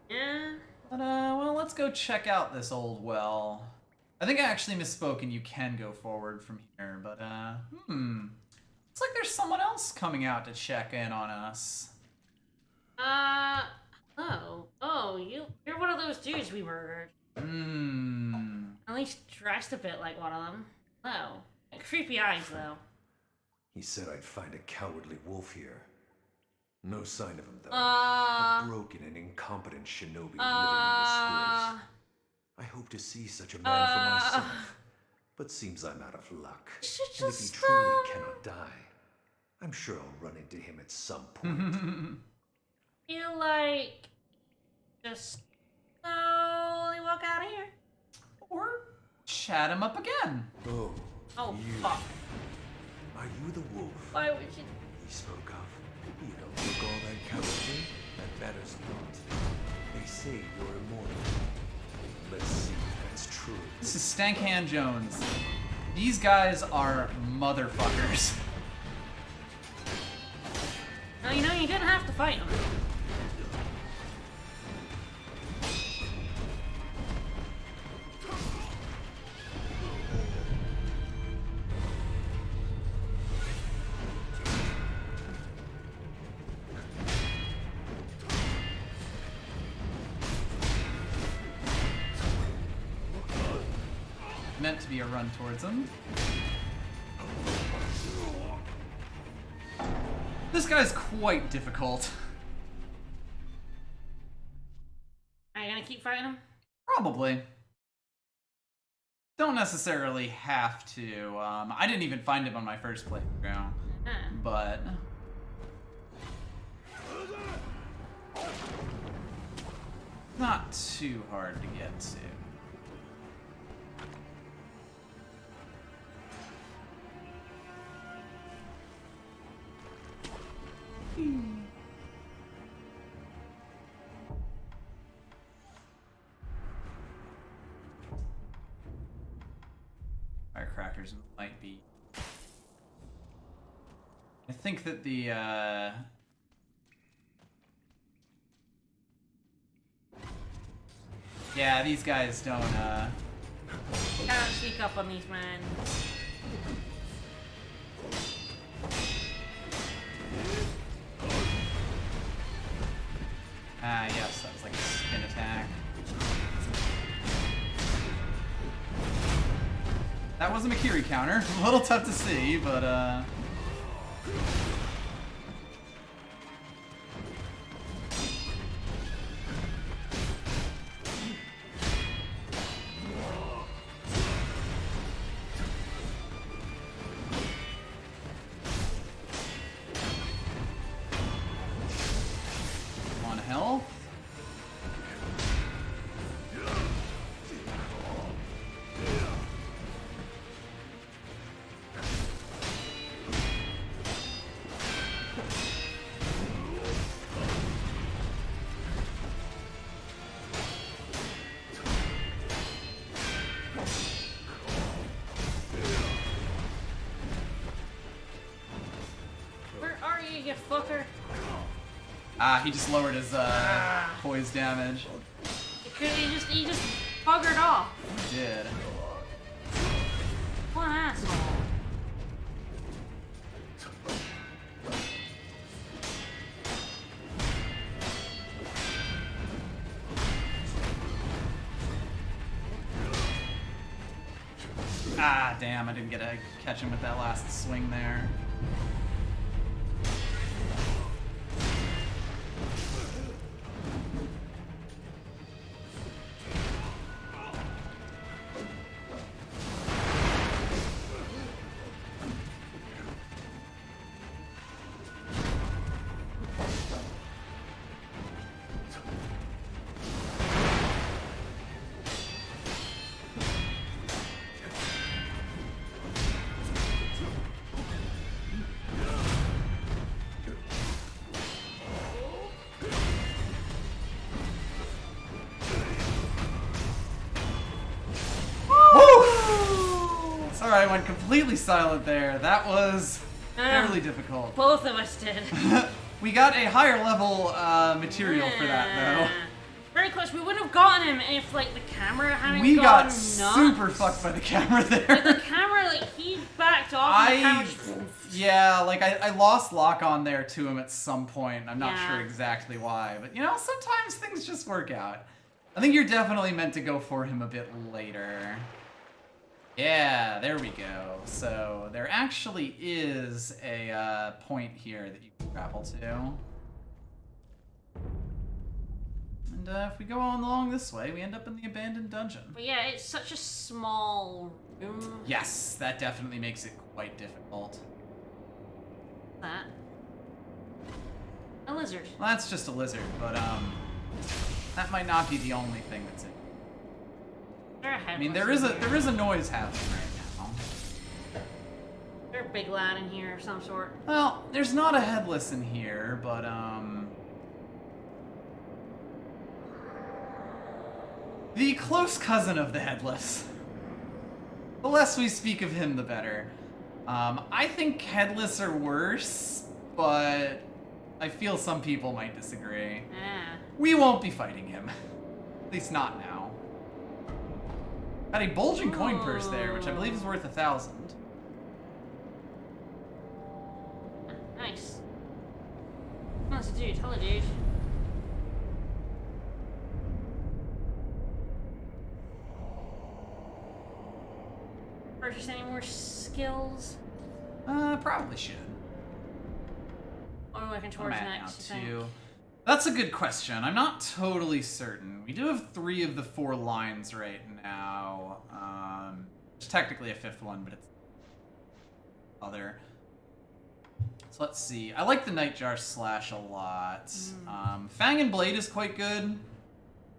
Yeah. But, well, let's go check out this old well. I think I actually misspoke and you can go forward from here, but, looks like there's someone else coming out to check in on us. Oh. Oh, you're one of those dudes we murdered. At least dressed a bit like one of them. Oh. Creepy eyes, though. He said I'd find a cowardly wolf here. No sign of him, though. A broken and incompetent shinobi living in disgrace. I hope to see such a man for myself, but seems I'm out of luck. And if he truly cannot die, I'm sure I'll run into him at some point. Feel like just slowly walk out of here. Or chat him up again. Oh, Oh, you. fuck. Are you the wolf Why would you? he spoke of? You don't look all that cowardly. That matters not. They say you're immortal. Let's see if that's true. This is Stankhand Jones. These guys are motherfuckers. No, you know, you didn't have to fight him. Meant to be a run towards him. This guy's quite difficult. Are you gonna keep fighting him? Probably. Don't necessarily have to. I didn't even find him on my first playthrough, but not too hard to get to. Firecrackers might be. I think that the yeah, these guys don't Gotta sneak up on these men. Ah, yes, that was like a spin attack. That was a Makiri counter. A little tough to see, but health. you fucker. Ah, he just lowered his poise damage. He just buggered off. He did. What an asshole. Ah, damn, I didn't get to catch him with that last swing there. Sorry, I went completely silent there. That was fairly difficult. Both of us did. We got a higher level material for that, though. Very close. We wouldn't have gotten him if, like, the camera hadn't We gone got nuts. super fucked by the camera there. Like, the camera, like, he backed off and the camera just... Yeah, like, I lost lock on there to him at some point. I'm not Yeah. sure exactly why. But, you know, sometimes things just work out. I think you're definitely meant to go for him a bit later. Yeah, there we go. So there actually is a point here that you can grapple to. And if we go on along this way, we end up in the abandoned dungeon. But yeah, it's such a small room. Yes, that definitely makes it quite difficult. That. A lizard. Well, that's just a lizard, but that might not be the only thing that's in. I mean, there is a noise happening right now. Is there a big lad in here of some sort? Well, there's not a headless in here, but the close cousin of the headless. The less we speak of him, the better. I think headless are worse, but I feel some people might disagree. Ah. We won't be fighting him. At least not now. Got a bulging coin purse there, which I believe is worth 1,000. Nice. What's a dude? Hello, dude. Purchase any more skills? Probably should. What are we working towards next? you think? That's a good question. I'm not totally certain. We do have 3 of the 4 lines right now. There's technically a 5th one, but it's other. So let's see. I like the Nightjar Slash a lot. Fang and Blade is quite good,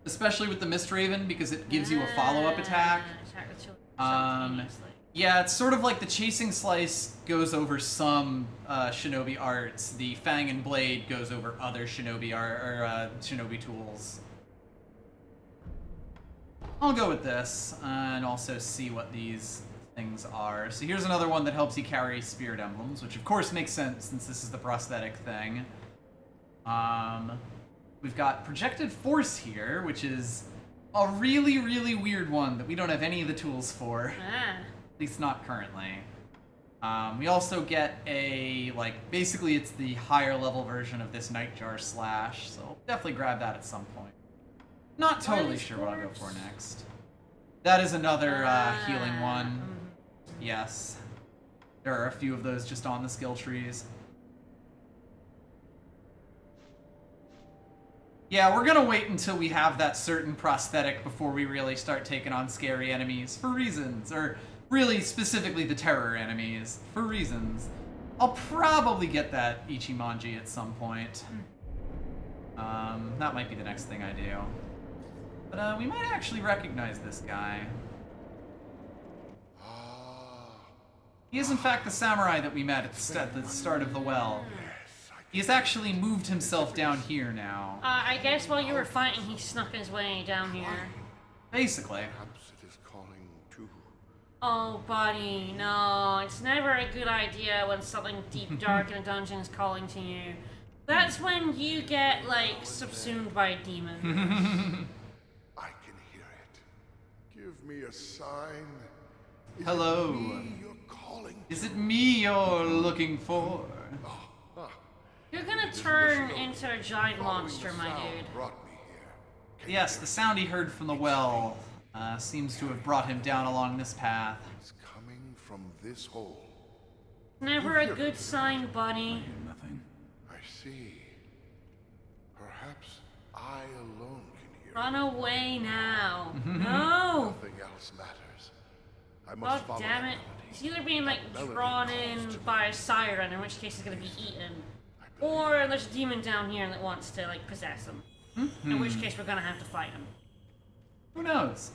especially with the Mistraven because it gives you a follow-up attack. Yeah, it's sort of like the Chasing Slice goes over some Shinobi arts. The Fang and Blade goes over other Shinobi art or Shinobi tools. I'll go with this and also see what these things are. So here's another one that helps you carry Spirit Emblems, which of course makes sense since this is the prosthetic thing. We've got Projected Force here, which is a really, really weird one that we don't have any of the tools for. At least not currently. We also get a, basically it's the higher level version of this Nightjar Slash, so I'll definitely grab that at some point. Not totally sure what I'll go for next. That is another healing one. Yes. There are a few of those just on the skill trees. Yeah, we're gonna wait until we have that certain prosthetic before we really start taking on scary enemies, for reasons, or really specifically the terror enemies, for reasons. I'll probably get that Ichimonji at some point. That might be the next thing I do. But we might actually recognize this guy. He is in fact the samurai that we met at the start of the well. He has actually moved himself down here now. I guess while you were fighting, he snuck his way down here. Basically. Perhaps it is calling too. Oh, buddy, no. It's never a good idea when something deep, dark in a dungeon is calling to you. That's when you get, like, subsumed by a demon. I can hear it. Give me a sign. Is Hello. it me you're calling Is to? it me you're looking for? You're gonna turn into a giant Following monster, the my sound dude. brought me here. Can you Yes, hear the it? sound he heard from the well seems to have brought him down along this path. It's coming from this hole. Never a good sign, buddy. Nothing. I see. Perhaps I alone can hear Run it. away now. No! Nothing else matters. I must God follow damn the it. melody. It's either being, like, Melody drawn calls in to me. by a siren, in which case it's gonna be eaten. Or there's a demon down here that wants to, like, possess him. In which case we're gonna have to fight him. Who knows?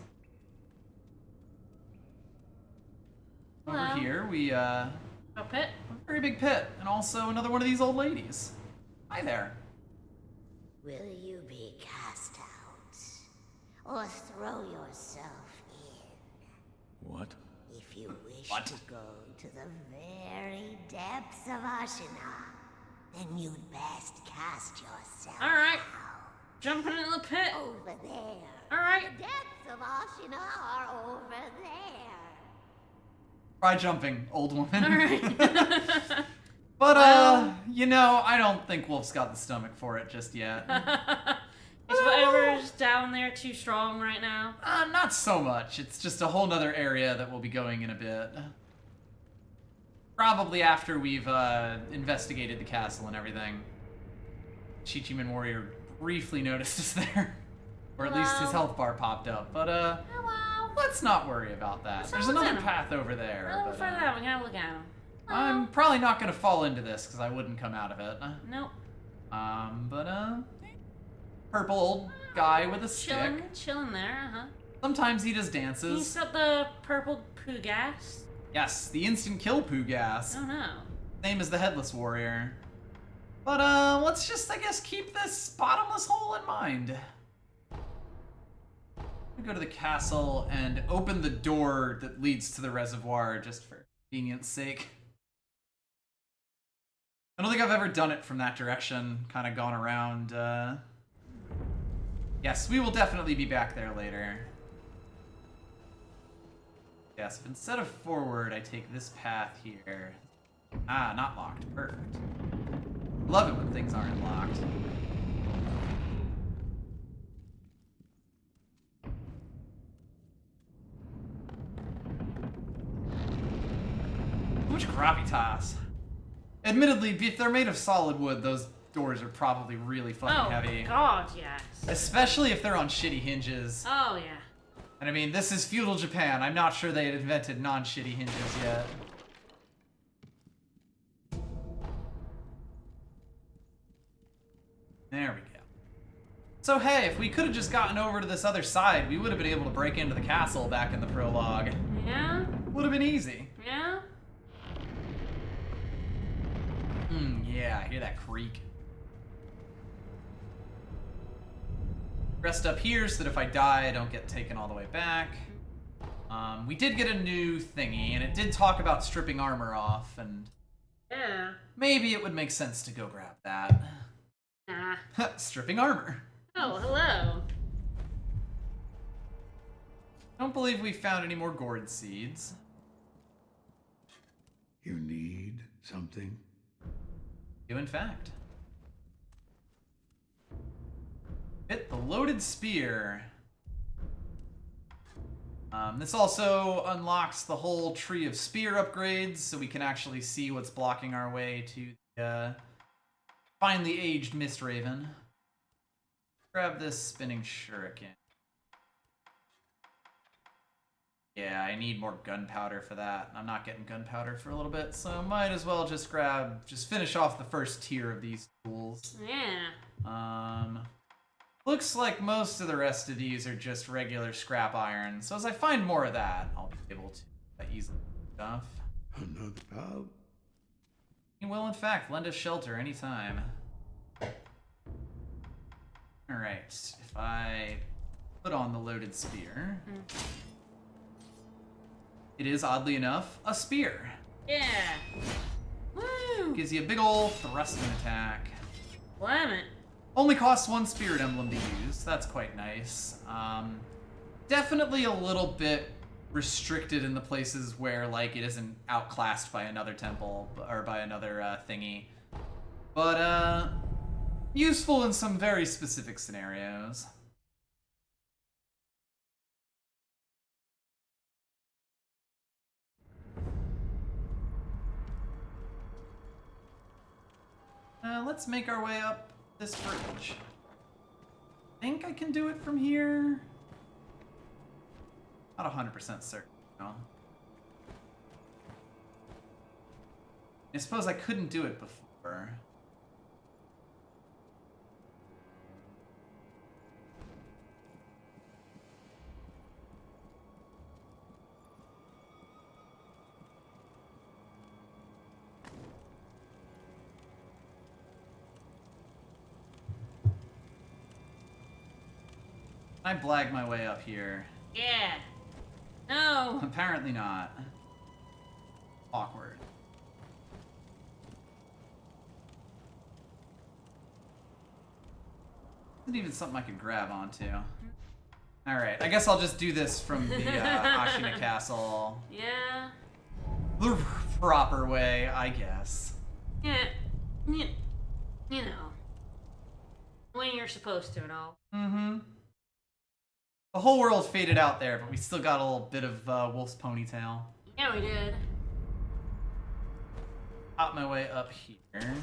Hello. Over here, we, A pit? very big pit, and also another one of these old ladies. Hi there. Will you be cast out? Or throw yourself in? What? If you wish What? to go to the very depths of Ashina, then you'd best cast yourself Alright. out. Jumping into the pit. Over there. Alright. The depths of Ashina are over there. Try jumping, old woman. Alright. But, Well- you know, I don't think Wolf's got the stomach for it just yet. Is whatever's down there too strong right now? Not so much. It's just a whole nother area that we'll be going in a bit. Probably after we've investigated the castle and everything. Chichiman Warrior briefly noticed us there. Or at least his Hello. health bar popped up. But, Hello. let's not worry about that. Let's There's have a look another at him. path over there. A little but, further down, we can have a look at him. I'm probably not going to fall into this because I wouldn't come out of it. Nope. Purple old guy with a stick. Chilling there, uh-huh. Sometimes he does He's dances. got the purple poo gas. Yes, the instant kill poo gas. Oh no. Same as the headless warrior. But let's just, I guess, keep this bottomless hole in mind. We go to the castle and open the door that leads to the reservoir just for convenience sake. I don't think I've ever done it from that direction, kind of gone around. Yes, we will definitely be back there later. Yes, if instead of forward, I take this path here. Ah, not locked. Perfect. Love it when things aren't locked. Too much gravitas. Admittedly, if they're made of solid wood, those doors are probably really fucking Oh heavy. god, yes. Especially if they're on shitty hinges. Oh yeah. And I mean, this is feudal Japan. I'm not sure they had invented non-shitty hinges yet. There we go. So hey, if we could have just gotten over to this other side, we would have been able to break into the castle back in the prologue. Yeah? Would have been easy. Yeah? Yeah, I hear that creak. Rest up here so that if I die, I don't get taken all the way back. We did get a new thingy, and it did talk about stripping armor off, and Yeah. maybe it would make sense to go grab that. Nah. Stripping armor. Oh, hello. Don't believe we found any more gourd seeds. You need something? Do in fact. Hit the loaded spear. This also unlocks the whole tree of spear upgrades, so we can actually see what's blocking our way to the finely aged Mistraven. Grab this spinning shuriken. Yeah, I need more gunpowder for that. I'm not getting gunpowder for a little bit, so might as well just finish off the first tier of these tools. Yeah. Looks like most of the rest of these are just regular scrap iron, so as I find more of that, I'll be able to easily do stuff. Another pal? You will, in fact, lend us shelter anytime. Alright, if I put on the loaded spear... it is, oddly enough, a spear. Yeah. Woo! Gives you a big ol' thrusting attack. Damn it. Only costs 1 spirit emblem to use. That's quite nice. Definitely a little bit restricted in the places where, like, it isn't outclassed by another temple or by another thingy. But, useful in some very specific scenarios. Let's make our way up this bridge. I think I can do it from here. Not 100% certain, no. I suppose I couldn't do it before. I blag my way up here. Yeah. No. Apparently not. Awkward. Isn't even something I could grab onto. Alright, I guess I'll just do this from the Ashina Castle. Yeah. The proper way, I guess. Yeah. You know. When you're supposed to and all. Mm-hmm. The whole world faded out there, but we still got a little bit of Wolf's ponytail. Yeah, we did. Pop my way up here.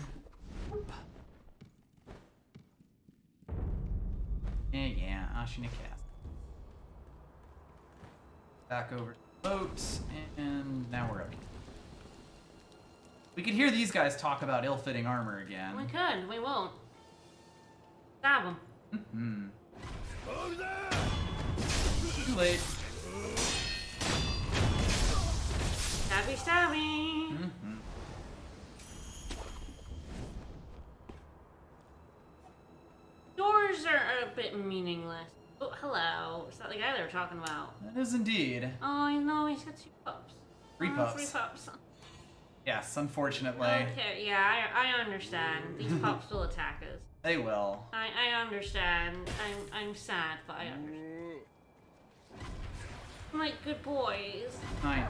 Yeah, Ashina Castle. Back over to the boat, and now we're up here. We could hear these guys talk about ill-fitting armor again. We could. We won't. Stab them. Mm-hmm. Too late. Stabby, stabby. Mm-hmm. Doors are a bit meaningless. Oh, hello. Is that the guy they were talking about? That is indeed. Oh, I know. He's got 2 pups. 3 Oh, pups. 3 pups. Yes, unfortunately. Okay, yeah, I understand. These pups will attack us. They will. I understand. I'm sad, but I understand. I'm like good boys. Fine.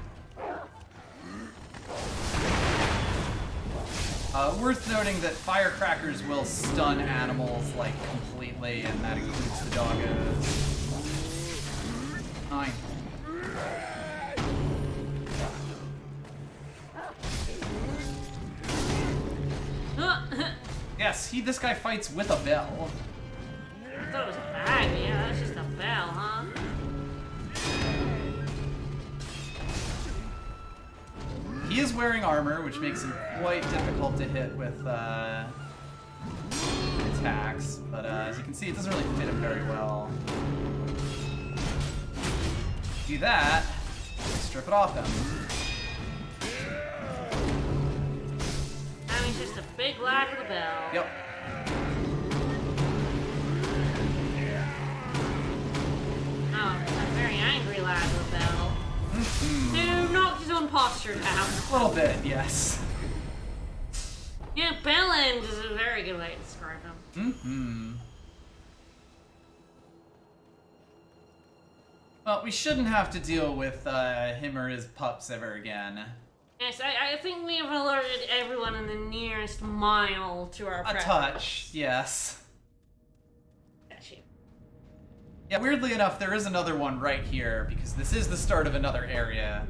Worth noting that firecrackers will stun animals, like, completely, and that includes the doggos. Fine. Yes, this guy fights with a bell. I thought it was a bag. Yeah, that's just a bell, huh? He is wearing armor, which makes him quite difficult to hit with attacks, but as you can see, it doesn't really fit him very well. Do that, strip it off him. Now he's just a big lad with a bell. Yep. Oh, a very angry lad with a bell. Who knocked his own posture down. A little bit, yes. Yeah, bellend is a very good way to describe him. Mm-hmm. Well, we shouldn't have to deal with him or his pups ever again. Yes, I think we have alerted everyone in the nearest mile to our presence. A touch, yes. Got you. Yeah, weirdly enough, there is another one right here, because this is the start of another area.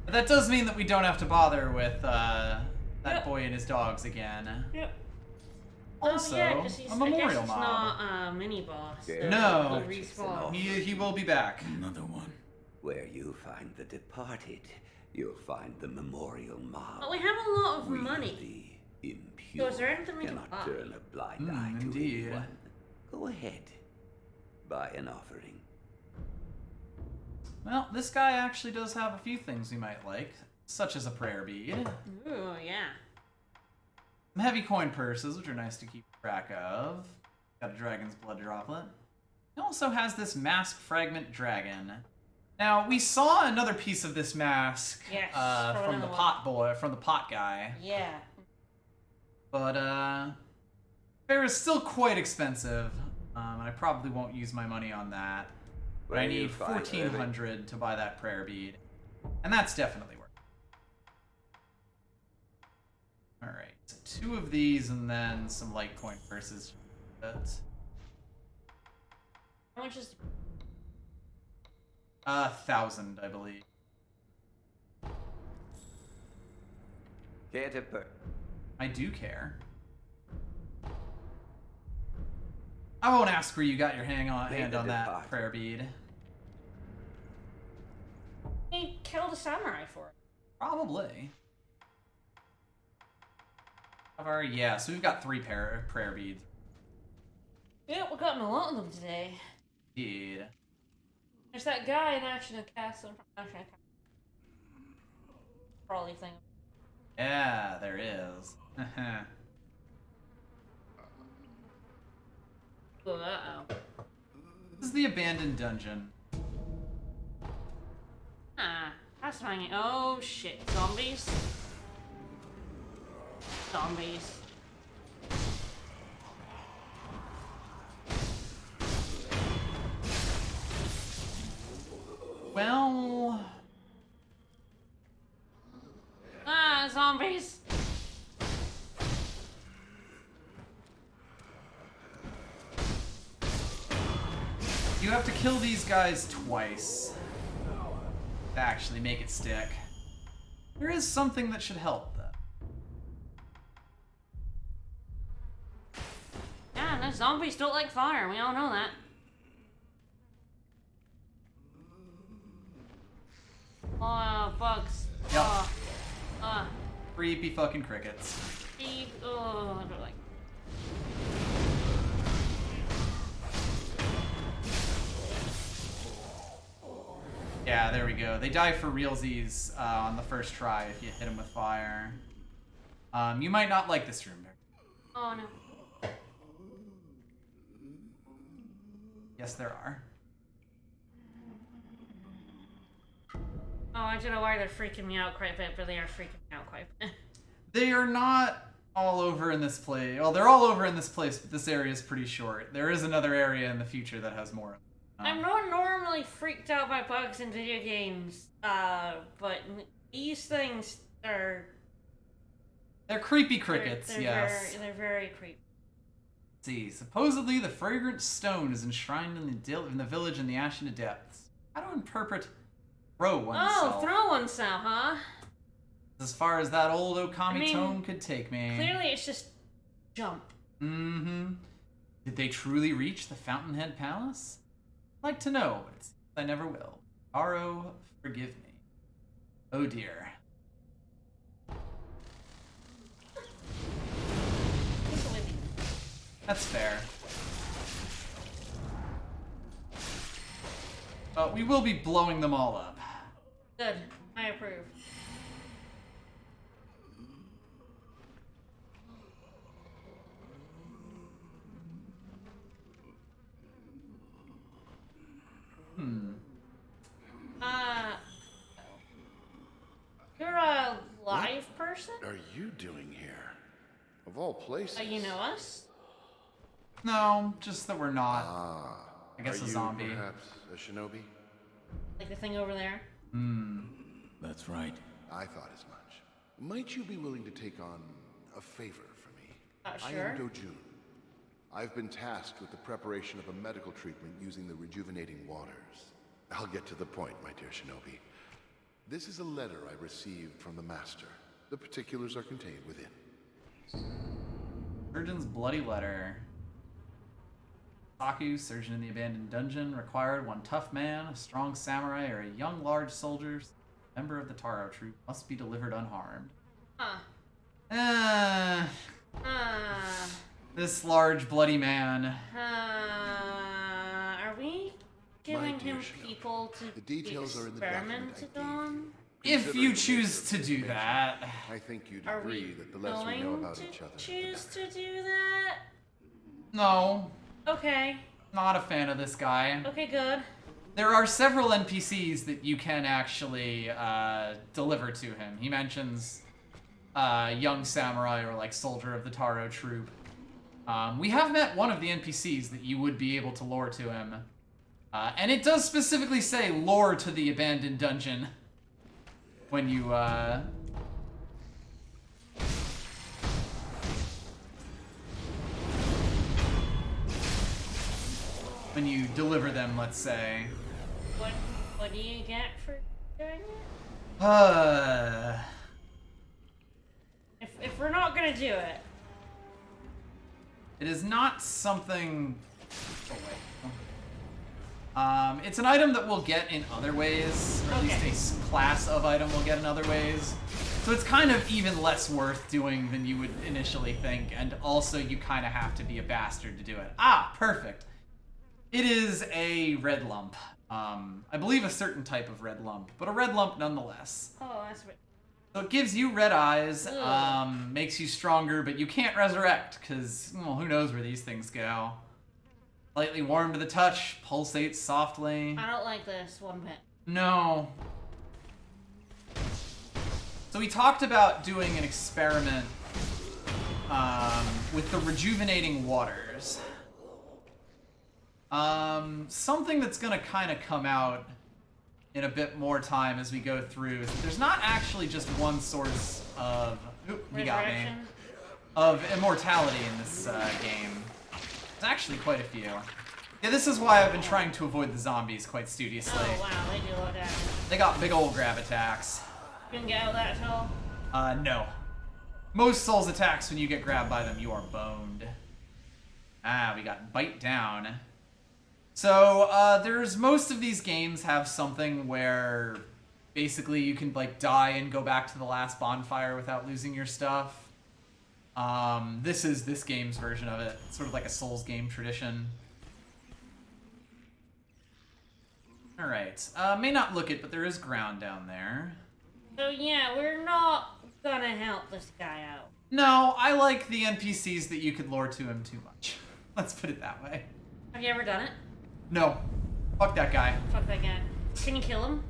But that does mean that we don't have to bother with that boy and his dogs again. Yep. Also, yeah, 'cause a memorial I guess it's mob. not a mini-boss. So No. he'll respawn. He will be back. Another one. Where you find the departed, you'll find the memorial mob. But we have a lot of We, money. the impure, So is there anything we can cannot buy? turn a blind eye to indeed. anyone. Go ahead. Buy an offering. Well, this guy actually does have a few things we might like, such as a prayer bead. Ooh, yeah. Some heavy coin purses, which are nice to keep track of. Got a dragon's blood droplet. He also has this mask fragment dragon. Now, we saw another piece of this mask Yes, from the pot boy, from the pot guy. Yeah. But, fair is still quite expensive, and I probably won't use my money on that. But I need 1,400 to buy that prayer bead. And that's definitely worth it. Alright, so 2 of these and then some light point versus. How much is... 1,000, I believe. Care to put? I do care. I won't ask where you got your hand on that prayer bead. He killed a samurai for it. Probably. Yeah, so we've got 3 prayer beads. Yeah, we've gotten a lot of them today. Indeed. There's that guy in Action of Castle. Probably thing. Yeah, there is. Uh-oh. This is the abandoned dungeon. Ah, that's fine. Oh shit, zombies. Zombies. Well... Ah, zombies. You have to kill these guys twice to actually make it stick. There is something that should help, though. Yeah, and the zombies don't like fire. We all know that. Oh, bugs. Yep. Oh, Creepy fucking crickets. oh, I don't like. Yeah, there we go. They die for realsies on the first try if you hit them with fire. You might not like this room. Oh no. Yes, there are. Oh, I don't know why they're freaking me out quite a bit, but they are freaking me out quite a bit. They are not all over in this place. Well, they're all over in this place, but this area is pretty short. There is another area in the future that has more. I'm not normally freaked out by bugs in video games, but these things are... They're creepy crickets, yes. They're very creepy. Let's see, supposedly the fragrant stone is enshrined in the village in the Ashen Depths. How to interpret throw oneself? Oh, throw oneself, huh? As far as that old Okami tome could take me. Clearly it's just jump. Mm-hmm. Did they truly reach the Fountainhead Palace? I'd like to know, but it seems I never will. Aro, forgive me. Oh dear. That's fair. But we will be blowing them all up. Good. I approve. You're a live person? What are you doing here? Of all places. You know us? No, just that we're not. I guess Are a zombie. You perhaps a shinobi? Like the thing over there? That's right. I thought as much. Might you be willing to take on a favor for me? Sure. I am Dojun. I've been tasked with the preparation of a medical treatment using the rejuvenating waters. I'll get to the point, my dear shinobi. This is a letter I received from the master. The particulars are contained within. Surgeon's bloody letter. Saku, surgeon in the abandoned dungeon, required one tough man, a strong samurai, or a young large soldier, member of the Taro troop, must be delivered unharmed. This large bloody man. Are we giving him people to the details are in the experimented on? If you choose to do that. I think you'd Are agree we that the less we know about going each to other. choose to do that? No. Okay. Not a fan of this guy. Okay, good. There are several NPCs that you can actually deliver to him. He mentions young samurai or like soldier of the Taro troop. We have met one of the NPCs that you would be able to lure to him. And it does specifically say lure to the abandoned dungeon when you deliver them, let's say. What do you get for doing it? If we're not gonna do it. It is not something... Oh, wait. It's an item that we'll get in other ways, or at least a class of item we'll get in other ways. So it's kind of even less worth doing than you would initially think, and also you kind of have to be a bastard to do it. Ah, perfect. It is a red lump. I believe a certain type of red lump, but a red lump nonetheless. Oh, that's right. So it gives you red eyes, makes you stronger, but you can't resurrect, because, well, who knows where these things go. Slightly warm to the touch, pulsates softly. I don't like this one bit. No. So we talked about doing an experiment with the rejuvenating waters. Something that's gonna kind of come out in a bit more time as we go through. There's not actually just one source of... Oop, he got me. Of immortality in this game. There's actually quite a few. Yeah, this is why I've been trying to avoid the zombies quite studiously. Oh, wow, they do a lot of damage. They got big old grab attacks. You can get out of that at all? No. Most Souls attacks, when you get grabbed by them, you are boned. Ah, we got bite down. So, there's most of these games have something where basically you can, like, die and go back to the last bonfire without losing your stuff. This is this game's version of it. It's sort of like a Souls game tradition. Alright. May not look it, but there is ground down there. So, yeah, we're not gonna help this guy out. No, I like the NPCs that you could lure to him too much. Let's put it that way. Have you ever done it? No. Fuck that guy. Fuck that guy. Can you kill him?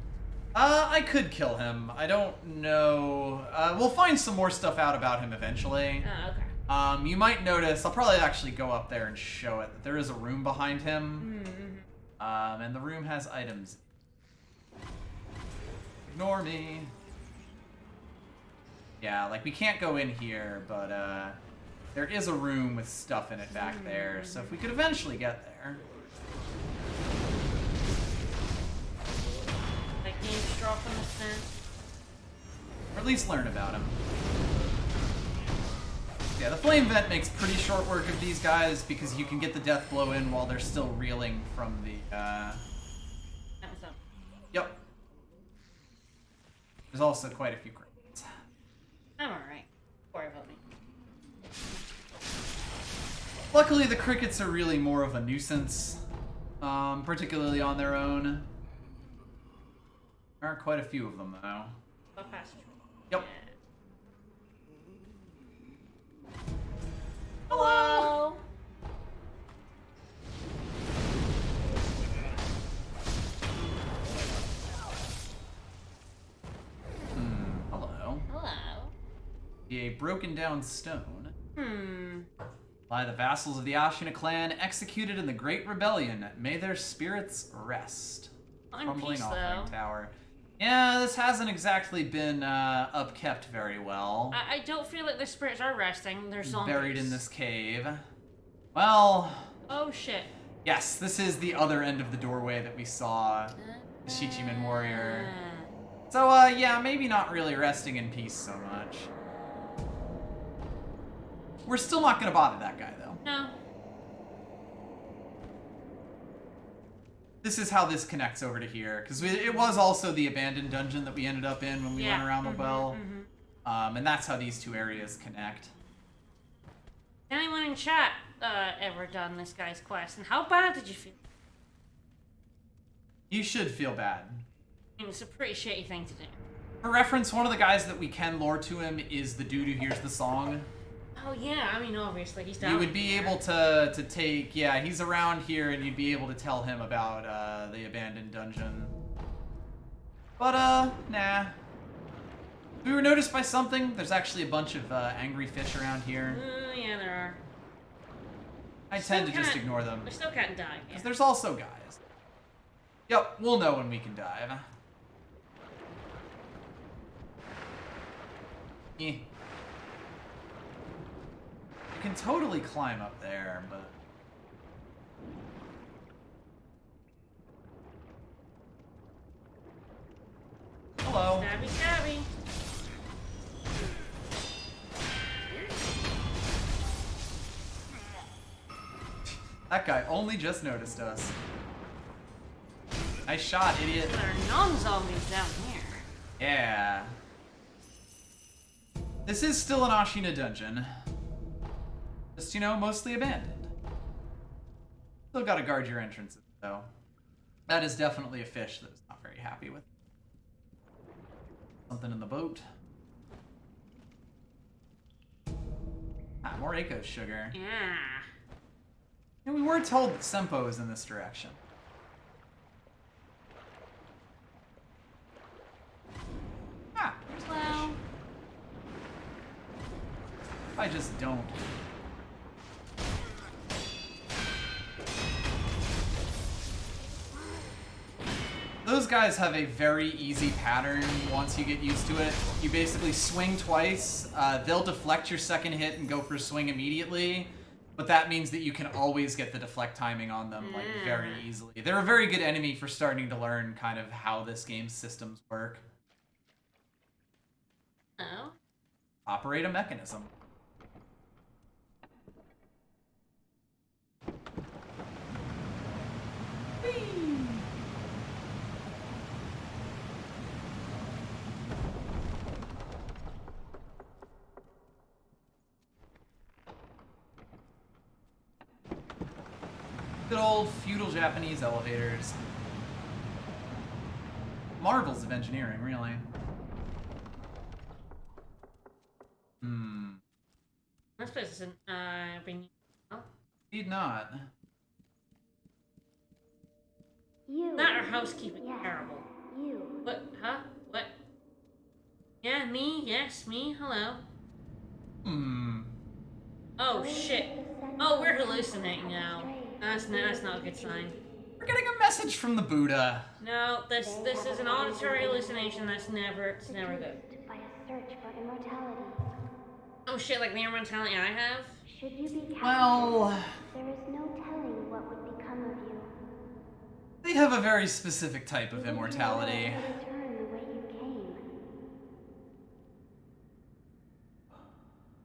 I could kill him. I don't know. We'll find some more stuff out about him eventually. Oh, okay. You might notice, I'll probably actually go up there and show it, that there is a room behind him. Mm-hmm. And the room has items. Ignore me. Yeah, like we can't go in here, but there is a room with stuff in it back there, so if we could eventually get there. Like eavesdrop on the scent. Or at least learn about him. Yeah, the flame vent makes pretty short work of these guys because you can get the death blow in while they're still reeling from the, That was up. Yep. There's also quite a few crates. I'm alright. Don't worry about me. Luckily, the crickets are really more of a nuisance, particularly on their own. There are quite a few of them, though. Go past you. Yep. Yeah. Hello! Hello. Hello. A broken down stone. By the vassals of the Ashina clan, executed in the Great Rebellion. May their spirits rest. Crumbling offering tower. Yeah, this hasn't exactly been upkept very well. I don't feel like their spirits are resting. They're zombies. Buried in this cave. Well... Oh, shit. Yes, this is the other end of the doorway that we saw. The Shichiman warrior. So, yeah, maybe not really resting in peace so much. We're still not gonna bother that guy, though. No. This is how this connects over to here, because it was also the abandoned dungeon that we ended up in when we went around the well. And that's how these two areas connect. Anyone in chat ever done this guy's quest, and how bad did you feel? You should feel bad. I mean, it's a pretty shitty thing to do. For reference, one of the guys that we can lure to him is the dude who hears the song. Oh yeah, I mean obviously he's down. You would be able to take, yeah, he's around here and you'd be able to tell him about the abandoned dungeon. But nah. We were noticed by something. There's actually a bunch of angry fish around here. Yeah, there are. I tend to just ignore them. We still can't dive. Yeah. Because there's also guys. Yep, we'll know when we can dive. Eh. You can totally climb up there, but... Hello. Stabby, stabby. That guy only just noticed us. Nice shot, idiot. There are non-zombies down here. Yeah. This is still an Ashina dungeon. Just, you know, mostly abandoned. Still gotta guard your entrances, though. That is definitely a fish that is not very happy with. Something in the boat. Ah, more Eiko's sugar. Yeah. And we were told that Sempo is in this direction. Ah, there's Well. if I just don't. Those guys have a very easy pattern once you get used to it. You basically swing twice, they'll deflect your second hit and go for a swing immediately, but that means that you can always get the deflect timing on them like very easily. They're a very good enemy for starting to learn kind of how this game's systems work. Oh. Operate a mechanism. Good old feudal Japanese elevators. Marvels of engineering, really. This place isn't being. Oh. Indeed not. You. Not our housekeeping Yes. terrible. You. What? Huh? What? Yeah, me. Yes, me. Hello. Oh shit. Oh, we're hallucinating now. That's not a good sign. We're getting a message from the Buddha. No, this is an auditory hallucination. It's never good. By a search for immortality. Oh shit, like the immortality I have? Should you be captured, Well, there is no telling what would become of you. they have a very specific type of immortality. You will return the way you came.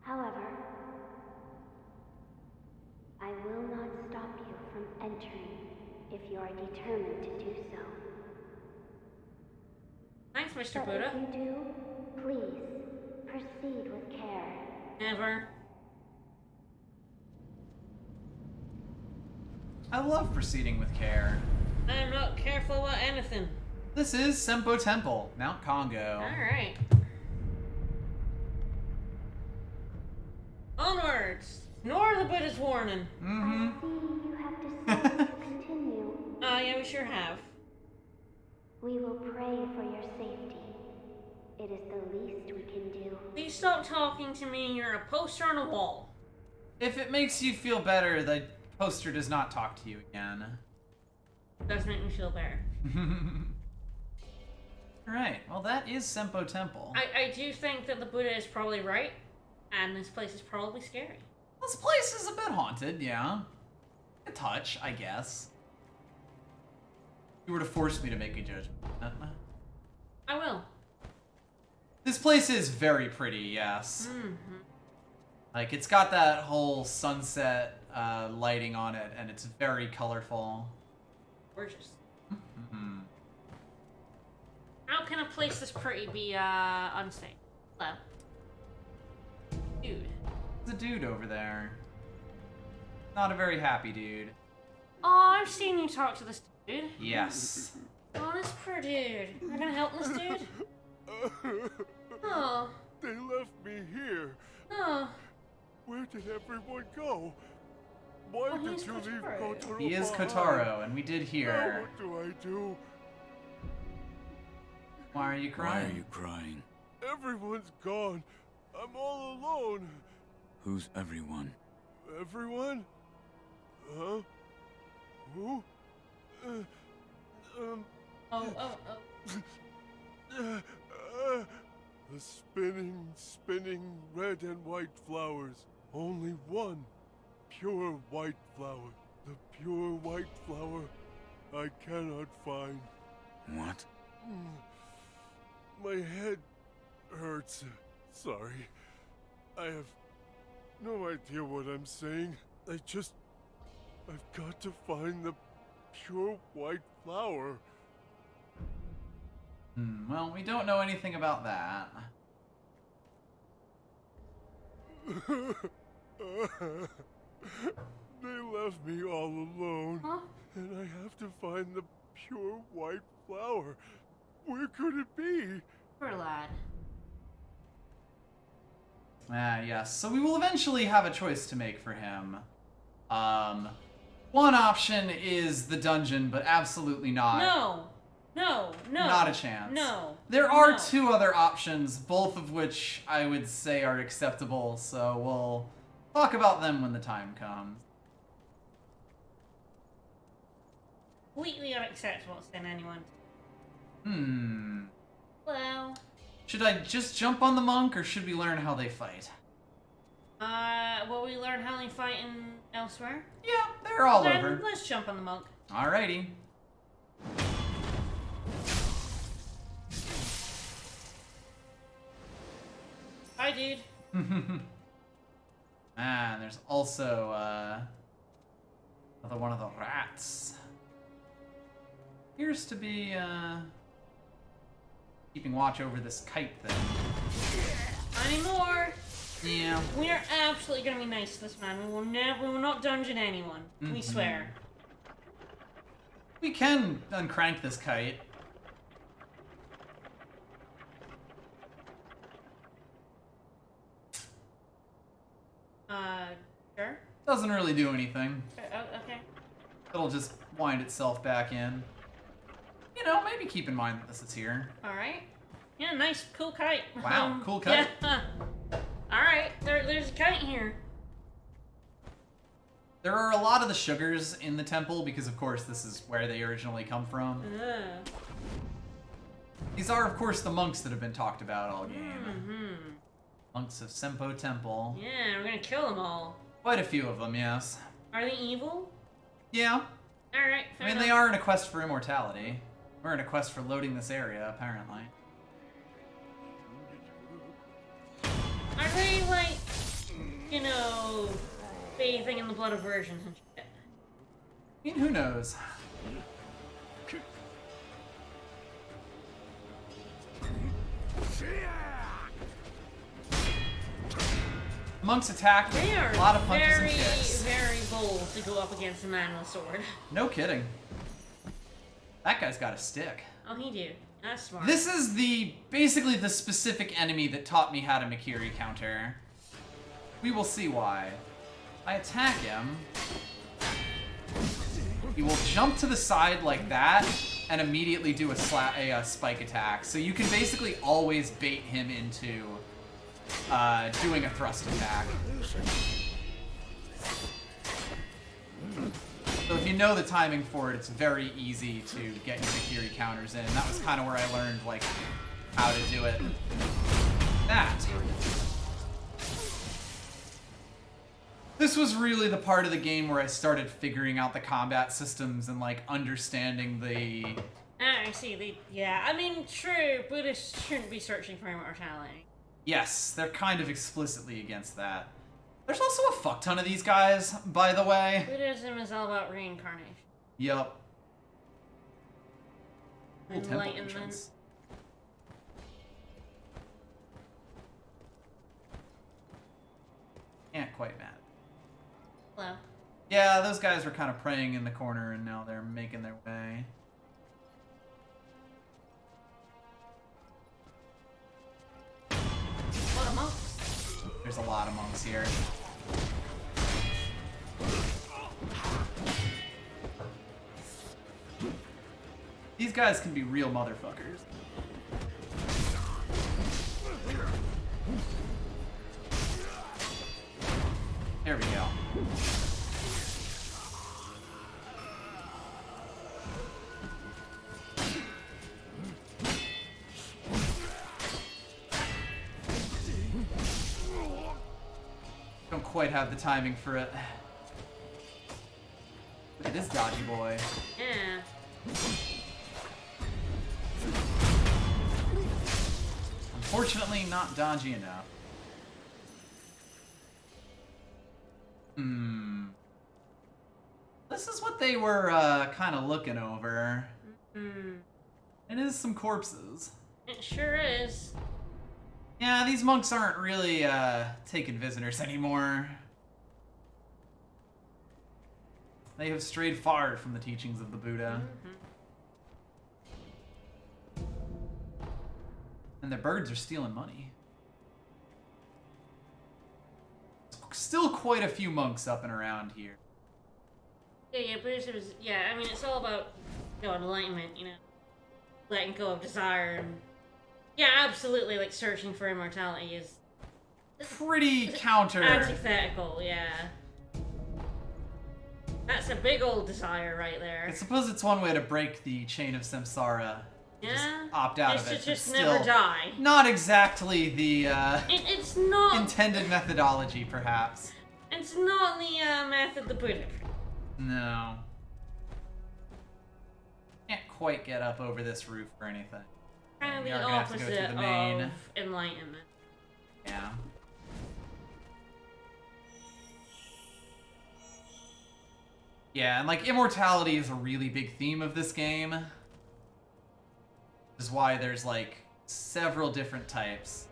However, I will not stop you from entering if you are determined to do so. Thanks, Mr. But Buddha. if you do, please proceed with care. Never. I love proceeding with care. I'm not careful about anything. This is Sempo Temple, Mount Congo. Alright. Onwards! Ignore the Buddha's warning. I see you have decided to continue. Yeah, we sure have. We will pray for your safety. It is the least we can do. Please stop talking to me. You're a poster on a wall. If it makes you feel better, the poster does not talk to you again. Does make me feel better. Alright, well that is Sempo Temple. I do think that the Buddha is probably right, and this place is probably scary. This place is a bit haunted, yeah. A touch, I guess. If you were to force me to make a judgment. I will. This place is very pretty, yes. Like, it's got that whole sunset lighting on it, and it's very colorful. Gorgeous. How can a place this pretty be unsafe? Hello. Dude. There's a dude over there. Not a very happy dude. Oh, I've seen you talk to this dude. Yes. Oh, this poor dude. You're gonna help this dude? Oh. They left me here. Oh. Where did everyone go? Why Oh, did he's you leave Kotaro. Kotaro He is behind? Kotaro, and we did Now hear. what do I do? Why are you Why crying? are you crying? Everyone's gone. I'm all alone. Who's everyone? Everyone? Huh? Who? Oh. The spinning red and white flowers. Only one pure white flower. The pure white flower I cannot find. What? My head hurts. Sorry. I have no idea what I'm saying. I've got to find the pure white flower. Well, we don't know anything about that. They left me all alone. Huh? And I have to find the pure white flower. Where could it be? Poor lad. Yes. So we will eventually have a choice to make for him. One option is the dungeon, but absolutely not. No. Not a chance. No. There are No. two other options, both of which I would say are acceptable, so we'll talk about them when the time comes. Completely unacceptable to send anyone. Well. Should I just jump on the monk, or should we learn how they fight? Will we learn how they fight in elsewhere? Yeah, they're all Then over. let's jump on the monk. Alrighty. Hi, dude. And there's also, another one of the rats. Appears to be, keeping watch over this kite thing. Anymore. Yeah. We are absolutely gonna be nice to this man. We will not dungeon anyone. We swear. We can uncrank this kite. Sure. Doesn't really do anything. Okay. It'll just wind itself back in. You know, maybe keep in mind that this is here. Alright. Yeah, nice, cool kite. Wow, cool kite. Yeah. Alright, there's a kite here. There are a lot of the sugars in the temple because, of course, this is where they originally come from. These are, of course, the monks that have been talked about all game. Monks of Senpo Temple. Yeah, we're gonna kill them all. Quite a few of them, yes. Are they evil? Yeah. Alright, I mean, they are in a quest for immortality. We're in a quest for loading this area, apparently. Are they, like, you know, bathing in the blood of virgins and shit? I mean, who knows? Monks attack with They are a lot of punches very, and kicks. very bold to go up against a man with a sword. No kidding. That guy's got a stick. Oh, he do. That's smart. This is basically the specific enemy that taught me how to Mikiri counter. We will see why. I attack him. He will jump to the side like that and immediately do a spike attack. So you can basically always bait him into doing a thrust attack. So if you know the timing for it, it's very easy to get your Mikiri counters in. That was kind of where I learned, like, how to do it. That. This was really the part of the game where I started figuring out the combat systems and, like, understanding the... I see. Yeah, I mean, true, Buddhists shouldn't be searching for immortality. Yes, they're kind of explicitly against that. There's also a fuck ton of these guys, by the way. Buddhism is all about reincarnation. Yup. Cool temple Enlightenment. entrance. Can't quite match. Hello. Yeah, those guys were kind of praying in the corner, and now they're making their way. What a monks. There's a lot of monks here. These guys can be real motherfuckers. There we go. Don't quite have the timing for it. Look at this dodgy boy. Yeah. Unfortunately, not dodgy enough. This is what they were kind of looking over. It is some corpses. It sure is. Yeah, these monks aren't really taking visitors anymore. They have strayed far from the teachings of the Buddha. And their birds are stealing money. Still quite a few monks up and around here. Yeah, Buddhism is, I mean, it's all about, enlightenment, letting go of desire and, absolutely, like, searching for immortality is pretty counter. Antithetical, yeah. That's a big old desire right there. I suppose it's one way to break the chain of samsara. Yeah. Just opt out of it. To just still never die. Not exactly the it's not intended methodology, perhaps. It's not the method the Buddha. No. Can't quite get up over this roof or anything. Kind of We the are gonna have to go opposite through the main. of enlightenment. Yeah. Yeah, and like immortality is a really big theme of this game. Which is why there's like several different types.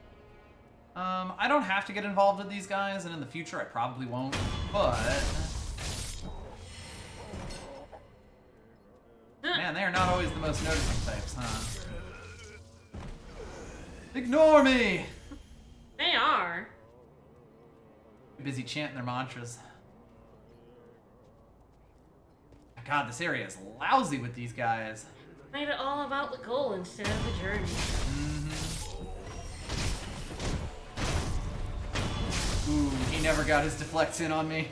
I don't have to get involved with these guys, and in the future I probably won't, but... Man, they are not always the most noticing types, huh? Ignore me! They are. Busy chanting their mantras. God, this area is lousy with these guys. Made it all about the goal instead of the journey. Ooh, he never got his deflects in on me.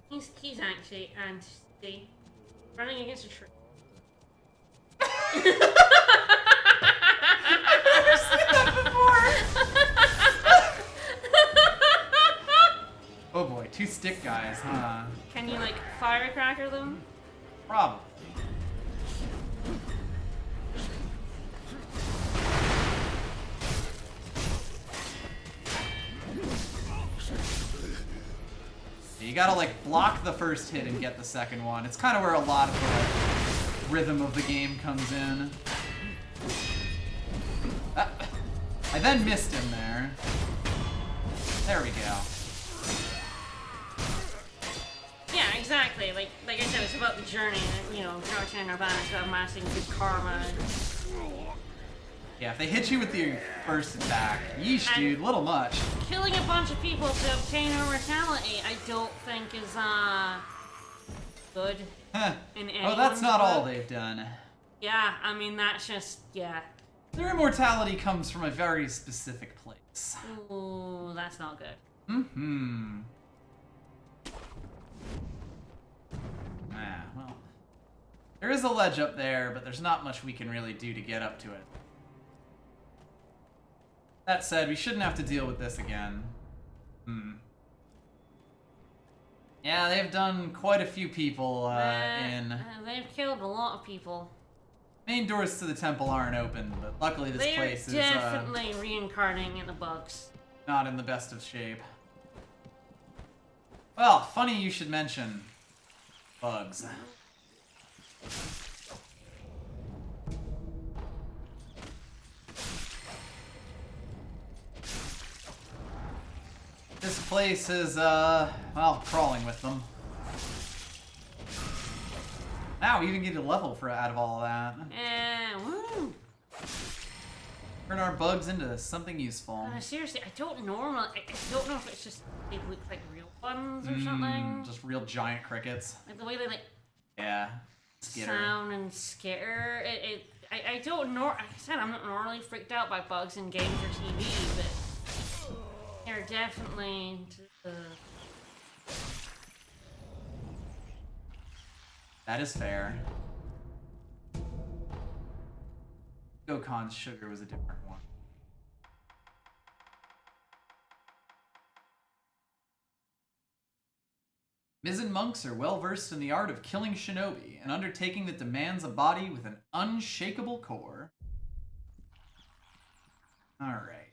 He's actually running against a tree. I've never seen that before. Oh boy, two stick guys, huh? Can you like firecracker them? Probably. You gotta like block the first hit and get the second one. It's kind of where a lot of the like, rhythm of the game comes in. I then missed him there. There we go. Yeah, exactly. Like I said, it's about the journey. And, Dark and Nirvana is about amassing good karma. Yeah, if they hit you with the first attack, yeesh, dude, little much. Killing a bunch of people to obtain immortality, I don't think is good. Oh, that's not all they've done. Yeah, I mean that's just Their immortality comes from a very specific place. Ooh, that's not good. Well, there is a ledge up there, but there's not much we can really do to get up to it. That said, we shouldn't have to deal with this again. Yeah, they've done quite a few people They've killed a lot of people. Main doors to the temple aren't open, but luckily this place is definitely reincarnating in the bugs. not in the best of shape. Well, funny you should mention bugs. This place is, well, crawling with them. Now we even get a level for out of all of that. Woo! Turn our bugs into something useful. Seriously, I don't normally. I don't know if it's just they look like real ones or something. Just real giant crickets. Like the way they Yeah. Skitter. sound and skitter. I don't know. Like I said, I'm not normally freaked out by bugs in games or TV, but they're definitely. That is fair. Gokon's sugar was a different one. Mizzen monks are well versed in the art of killing shinobi, an undertaking that demands a body with an unshakable core. Alright.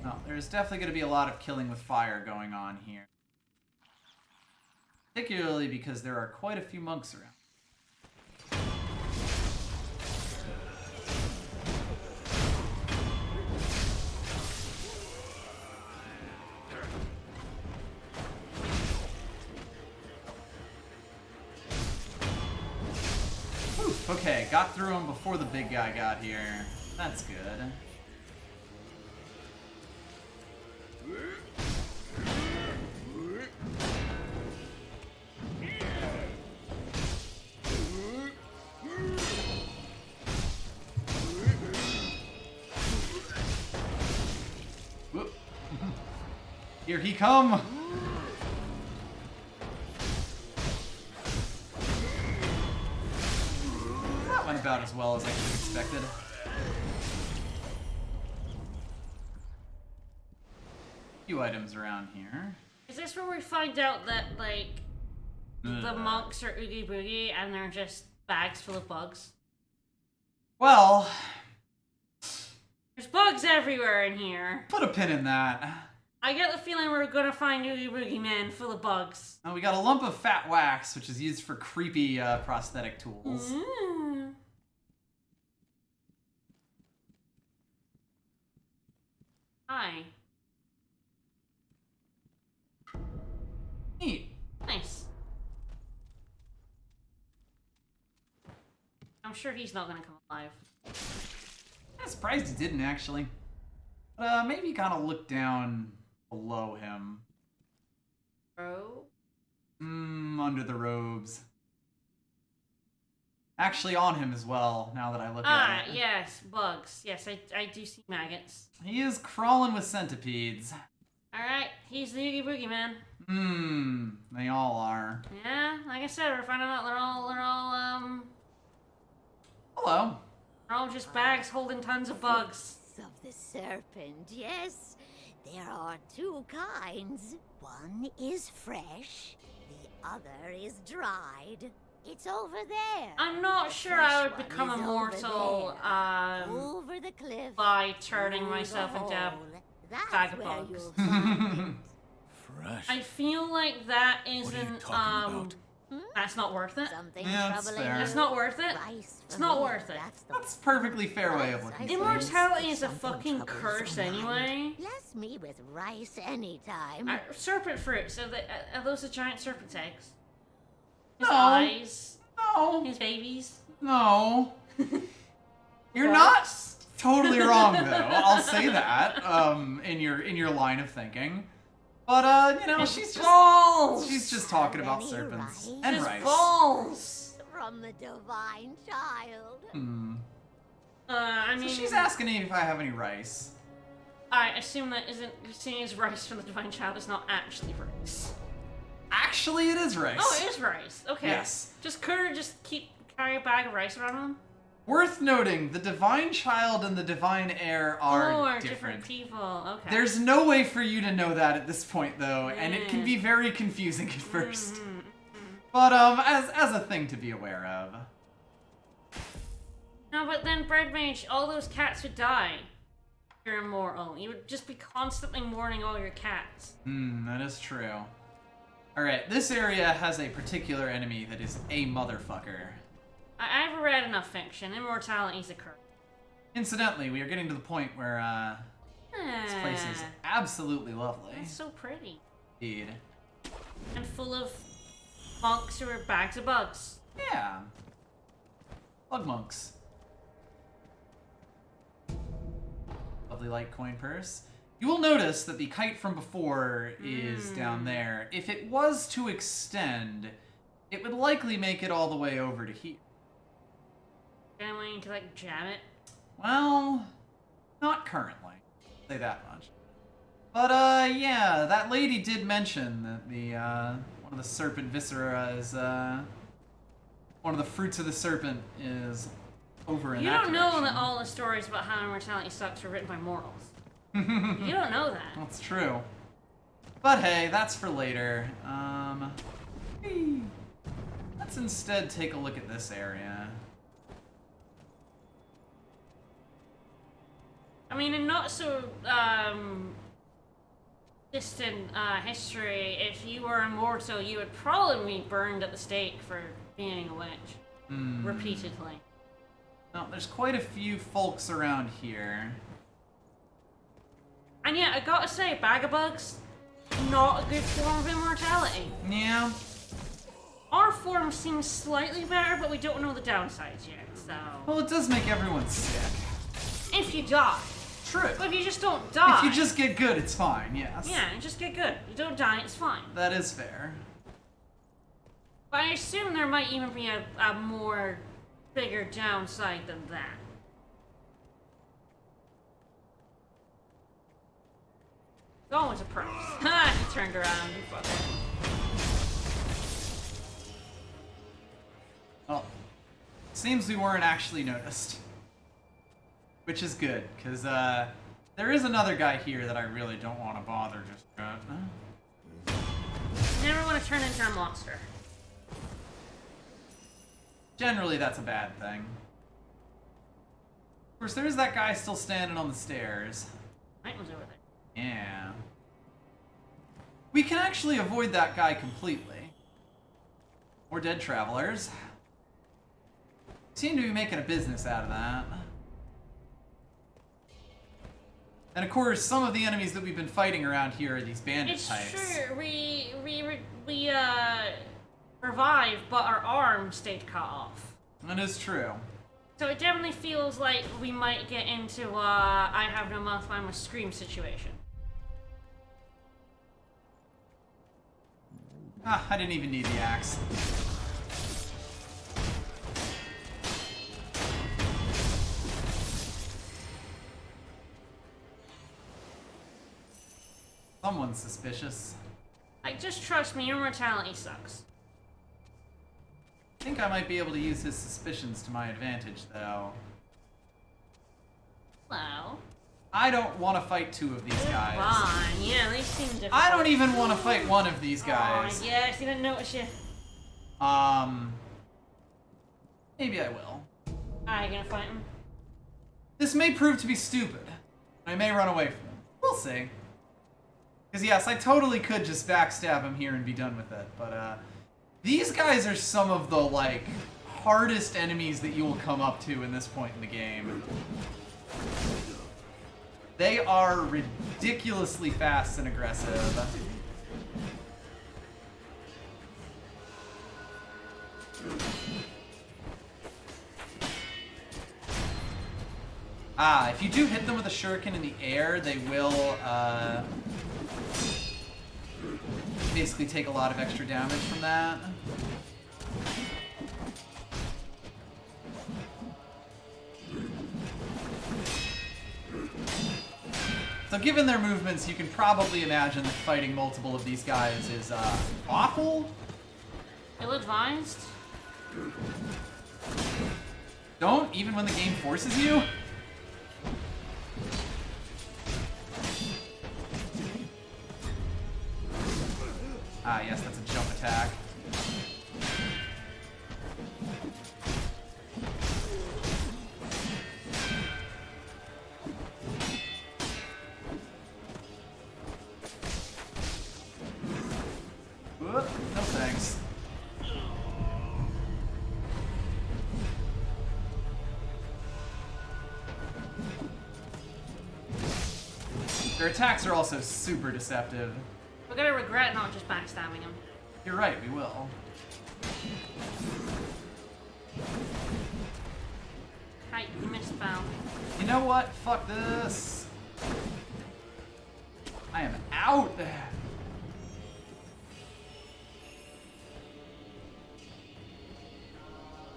Well, there's definitely going to be a lot of killing with fire going on here. Particularly because there are quite a few monks around. Okay, got through him before the big guy got here. That's good. Whoop. Here he come! That went about as well as I could have expected. Few items around here. Is this where we find out that, like, the monks are Oogie Boogie and they're just bags full of bugs? Well, there's bugs everywhere in here. Put a pin in that. I get the feeling we're gonna find Oogie Boogie Man full of bugs. We got a lump of fat wax, which is used for creepy prosthetic tools. Hi. Neat. Nice. I'm sure he's not gonna come alive. I'm surprised he didn't, actually. But maybe kind of look down below him. Bro? Under the robes. Actually on him as well, now that I look at it. Yes, bugs. Yes, I do see maggots. He is crawling with centipedes. Alright, he's the Oogie Boogie Man. They all are. Yeah, like I said, we're finding out they're all Hello. they're all just bags holding tons of bugs. Of the serpent, yes. There are two kinds. One is fresh, the other is dried. It's over there. I'm not sure I would become immortal over the cliff, by turning myself into a bag of bugs. Fresh. I feel like that isn't What are you talking about? That's not worth it. Yeah, that's fair. It's not worth it. It's not worth it. That's a perfectly fair way of looking at it. Immortality is a fucking curse anyway. Bless me with rice anytime. Serpent fruit. So are those the giant serpent's eggs? His No. eyes. No. His babies. No. You're not totally wrong, though. I'll say that in your line of thinking. But you know, she's just talking about serpents and rice. Balls from the divine child. I mean, so she's asking me if I have any rice. I assume that isn't seeing as rice from the divine child is not actually rice. Actually, it is rice. Oh, it is rice. Okay. Yes. Just carry a bag of rice around him. Worth noting, the divine child and the divine heir are different people. Okay. There's no way for you to know that at this point, though, and it can be very confusing at first. But as a thing to be aware of. No, but then Bread Mage, all those cats would die. You're immortal. You would just be constantly mourning all your cats. That is true. Alright, this area has a particular enemy that is a motherfucker. I've read enough fiction. Immortality's a curse. Incidentally, we are getting to the point where, this place is absolutely lovely. It's so pretty. Indeed. And full of monks who are bags of bugs. Yeah. Bug monks. Lovely light coin purse. You will notice that the kite from before is down there. If it was to extend, it would likely make it all the way over to here. Am I to like jam it? Well, not currently. Say that much. But yeah, that lady did mention that the one of the serpent viscera is one of the fruits of the serpent is over in You that don't know direction. that all the stories about how immortality sucks were written by mortals. You don't know that. That's true. But hey, that's for later. Let's instead take a look at this area. I mean, in not so distant history, if you were immortal, you would probably be burned at the stake for being a witch. Repeatedly. Now, there's quite a few folks around here. And yet, I gotta say, bag of bugs, not a good form of immortality. Yeah. Our form seems slightly better, but we don't know the downsides yet, so... Well, it does make everyone sick. If you die. True. But if you just don't die... If you just get good, it's fine, yes. Yeah, you just get good. You don't die, it's fine. That is fair. But I assume there might even be a more bigger downside than that. It's always a price. Ha! He turned around, you fucker. Well, seems we weren't actually noticed. Which is good, because there is another guy here that I really don't want to bother just yet. You never want to turn into a monster. Generally, that's a bad thing. Of course, there is that guy still standing on the stairs. Night was over there. Yeah. We can actually avoid that guy completely. Or dead travelers. Seem to be making a business out of that. And of course, some of the enemies that we've been fighting around here are these bandit types. It's true. We revived, but our arm stayed cut off. That is true. So it definitely feels like we might get into I have no mouth, I'm a scream situation. Ah, I didn't even need the axe. Someone's suspicious. Like, just trust me, immortality sucks. I think I might be able to use his suspicions to my advantage, though. Well... I don't want to fight two of these guys. Fine, yeah, they seem difficult. I don't even want to fight one of these guys. Oh, yes, he didn't notice you. Maybe I will. Are you gonna fight him? This may prove to be stupid. I may run away from him. We'll see. Because yes, I totally could just backstab him here and be done with it, but these guys are some of the, like, hardest enemies that you will come up to in this point in the game. They are ridiculously fast and aggressive. Ah, if you do hit them with a shuriken in the air, they will basically take a lot of extra damage from that. So given their movements, you can probably imagine that fighting multiple of these guys is awful. Ill-advised? Don't, even when the game forces you. Ah, yes, that's a jump attack. Whoop, no thanks. Their attacks are also super deceptive. We're gonna regret not just backstabbing him. You're right, we will. Right, you missed, pal. You know what? Fuck this. I am out.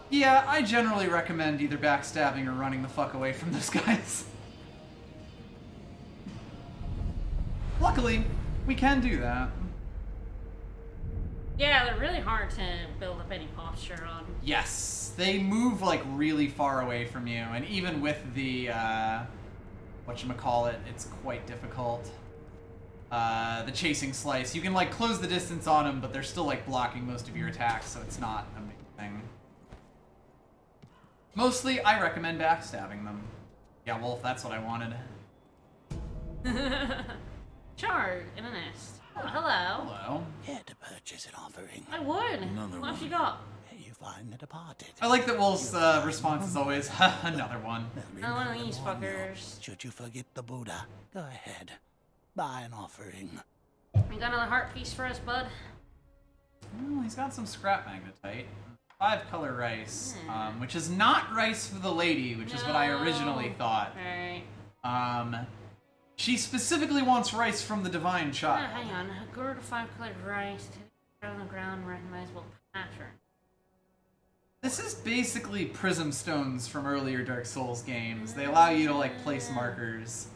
Yeah, I generally recommend either backstabbing or running the fuck away from those guys. Luckily, we can do that. Yeah, they're really hard to build up any posture on. Yes, they move like really far away from you, and even with the whatchamacallit, it's quite difficult. The chasing slice, you can like close the distance on them, but they're still like blocking most of your attacks, so it's not amazing. Mostly, I recommend backstabbing them. Yeah, Wolf, that's what I wanted. Char in a nest. Oh, hello. Hello. Here to purchase an offering. I would. Another What have you one. got? You find the departed. I like that Wolf's response is always, another one. Another one of these fuckers. Should you forget the Buddha, go ahead. Buy an offering. You got another heart piece for us, bud? Oh, he's got some scrap magnetite. 5 color rice, which is not rice for the lady, which is what I originally thought. Alright. She specifically wants rice from the divine child. Hang on. A gourd of 5-colored rice on the ground, recognizable pattern. This is basically prism stones from earlier Dark Souls games. They allow you to like place markers.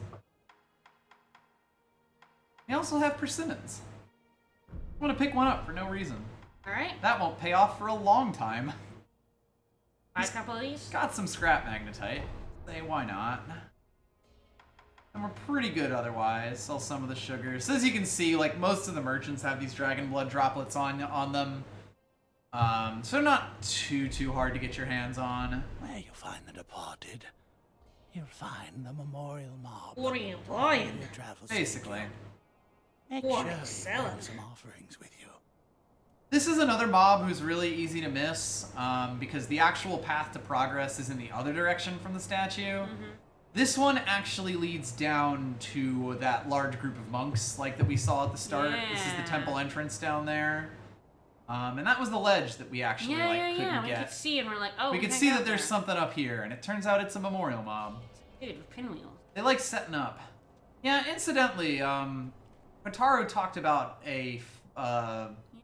They also have persimmons. I want to pick one up for no reason. Alright. That won't pay off for a long time. Buy a couple of these? Got some scrap magnetite. Say, why not? And we're pretty good otherwise. Sell some of the sugars. So as you can see, like most of the merchants have these dragon blood droplets on them. So they're not too hard to get your hands on. Where you find the departed, you'll find the memorial mob. What are you buying? Basically. Make What sure are you you selling? bring some offerings with you. This is another mob who's really easy to miss, because the actual path to progress is in the other direction from the statue. This one actually leads down to that large group of monks like that we saw at the start. This is the temple entrance down there. And that was the ledge that we actually couldn't we get. could see and we're like, oh, We could see that there's something up here, and it turns out it's a memorial mob. Dude, with pinwheels. They like setting up. Yeah, incidentally, Hotaru talked about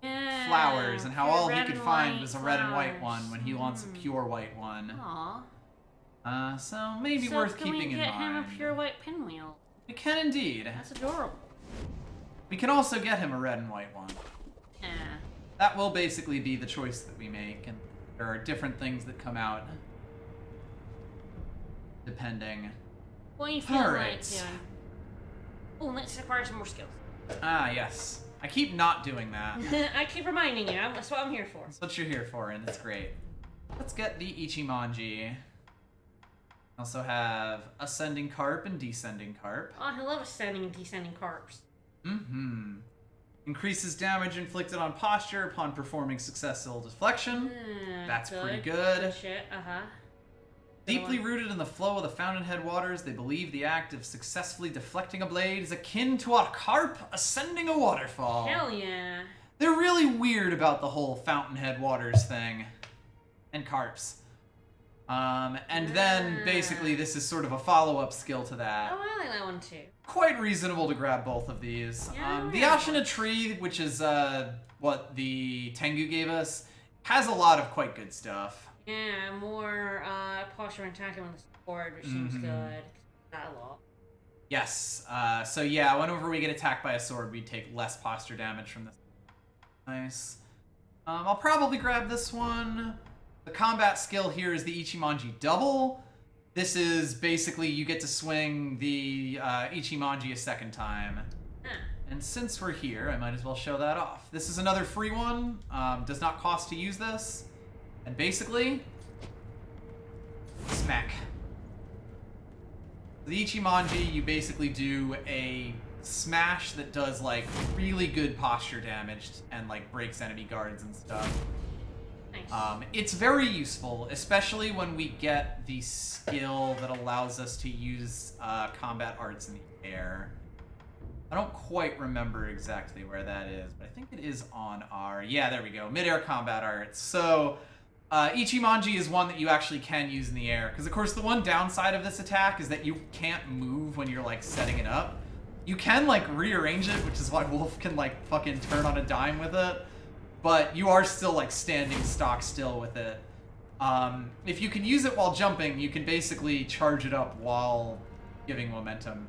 flowers and how all he could find was a red and white one when he wants a pure white one. Aww. So maybe worth keeping in mind. Can we get him a pure white pinwheel? We can indeed. That's adorable. We can also get him a red and white one. Yeah. That will basically be the choice that we make, and there are different things that come out depending. What do you feel Alright. like doing? Oh, let's acquire some more skills. Ah, yes. I keep not doing that. I keep reminding you. That's what I'm here for. That's what you're here for, and it's great. Let's get the Ichimonji. Also have Ascending Carp and Descending Carp. Oh, I love ascending and descending carps. Increases damage inflicted on posture upon performing successful deflection. That's pretty good. Good shit, Deeply rooted in the flow of the fountainhead waters, they believe the act of successfully deflecting a blade is akin to a carp ascending a waterfall. Hell yeah. They're really weird about the whole fountainhead waters thing. And carps. And then, basically, this is sort of a follow-up skill to that. Oh, I like that one too. Quite reasonable to grab both of these. Yeah, The Ashina tree, which is what the Tengu gave us, has a lot of quite good stuff. Yeah, more posture and attacking with the sword, which seems good. That a lot. Yes. So yeah, whenever we get attacked by a sword, we take less posture damage from this. Nice. I'll probably grab this one. The combat skill here is the Ichimonji double. This is basically you get to swing the Ichimonji a second time. And since we're here, I might as well show that off. This is another free one. Does not cost to use this. And basically, smack. The Ichimonji, you basically do a smash that does like really good posture damage and like breaks enemy guards and stuff. Nice. It's very useful, especially when we get the skill that allows us to use combat arts in the air. I don't quite remember exactly where that is, but I think it is on our... Yeah, there we go. Mid-air combat arts. So, Ichimonji is one that you actually can use in the air. Because, of course, the one downside of this attack is that you can't move when you're, like, setting it up. You can, like, rearrange it, which is why Wolf can, like, fucking turn on a dime with it. But you are still, like, standing stock still with it. If you can use it while jumping, you can basically charge it up while giving momentum.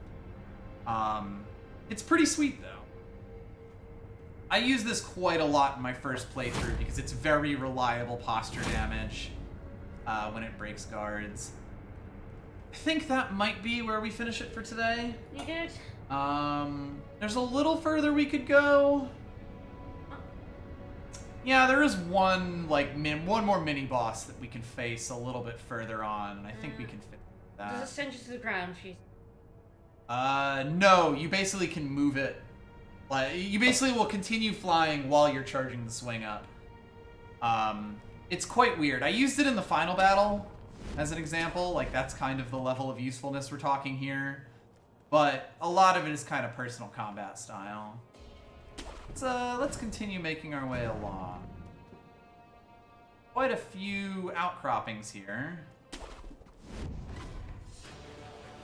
It's pretty sweet, though. I use this quite a lot in my first playthrough because it's very reliable posture damage when it breaks guards. I think that might be where we finish it for today. You good? There's a little further we could go. Yeah, there is one more mini boss that we can face a little bit further on, and I think we can fit that. Does it send you to the ground? No, you basically can move it. Like, you basically will continue flying while you're charging the swing up. It's quite weird. I used it in the final battle as an example. Like, that's kind of the level of usefulness we're talking here. But a lot of it is kind of personal combat style. Let's continue making our way along. Quite a few outcroppings here.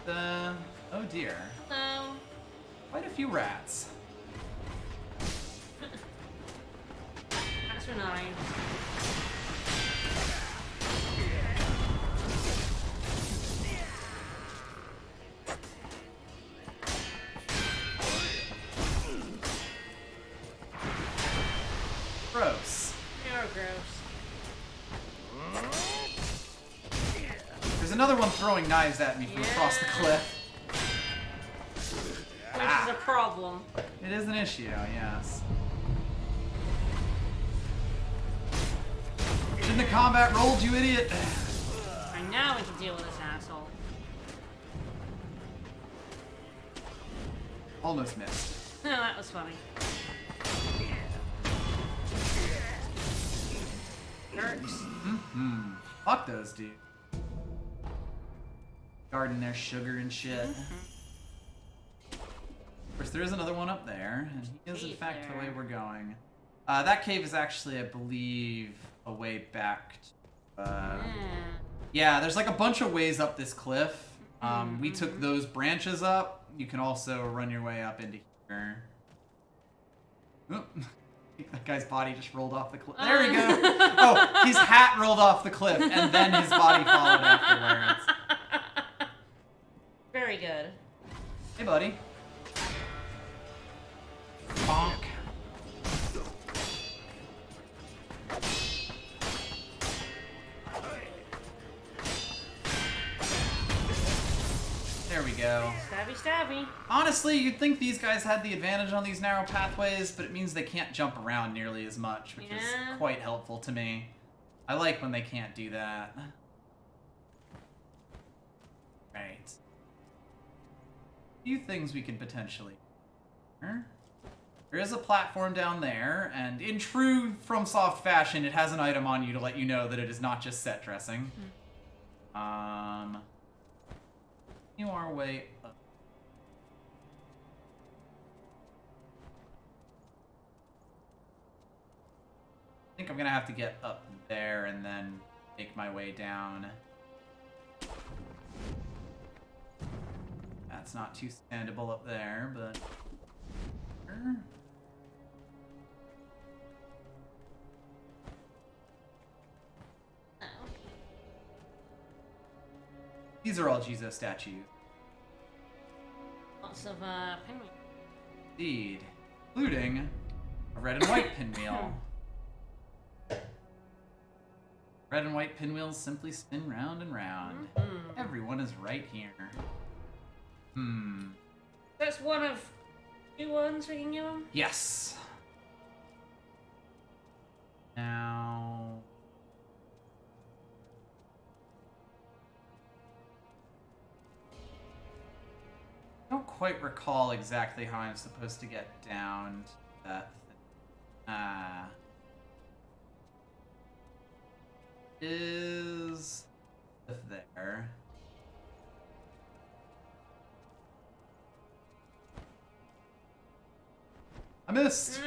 Oh dear. Hello. Quite a few rats. That's annoying. Gross. You're gross. There's another one throwing knives at me from across the cliff. Which is a problem. It is an issue, yes. Shouldn't the combat rolled, you idiot? And now we can deal with this asshole. Almost missed. No, that was funny. Hurts. Fuck those dudes. Guarding their sugar and shit. Of course, there is another one up there, and he is in fact the way we're going. That cave is actually, I believe, a way back to, yeah, there's like a bunch of ways up this cliff. We took those branches up. You can also run your way up into here. Oh, that guy's body just rolled off the cliff. There we go. Oh, his hat rolled off the cliff, and then his body followed afterwards. Very good. Hey, buddy. Bonk. There we go. Stabby, stabby. Honestly, you'd think these guys had the advantage on these narrow pathways, but it means they can't jump around nearly as much, which is quite helpful to me. I like when they can't do that. Right. A few things we can potentially... There is a platform down there, and in true FromSoft fashion, it has an item on you to let you know that it is not just set dressing. Continue our way up. I think I'm gonna have to get up there and then make my way down. That's not too standable up there, but... These are all Jesus statues. Lots of pinwheel. Indeed. Including a red and white pinwheel. Red and white pinwheels simply spin round and round. Everyone is right here. That's one of two ones we can give them? Yes. Now... I don't quite recall exactly how I'm supposed to get down to that thing. Is there? I missed.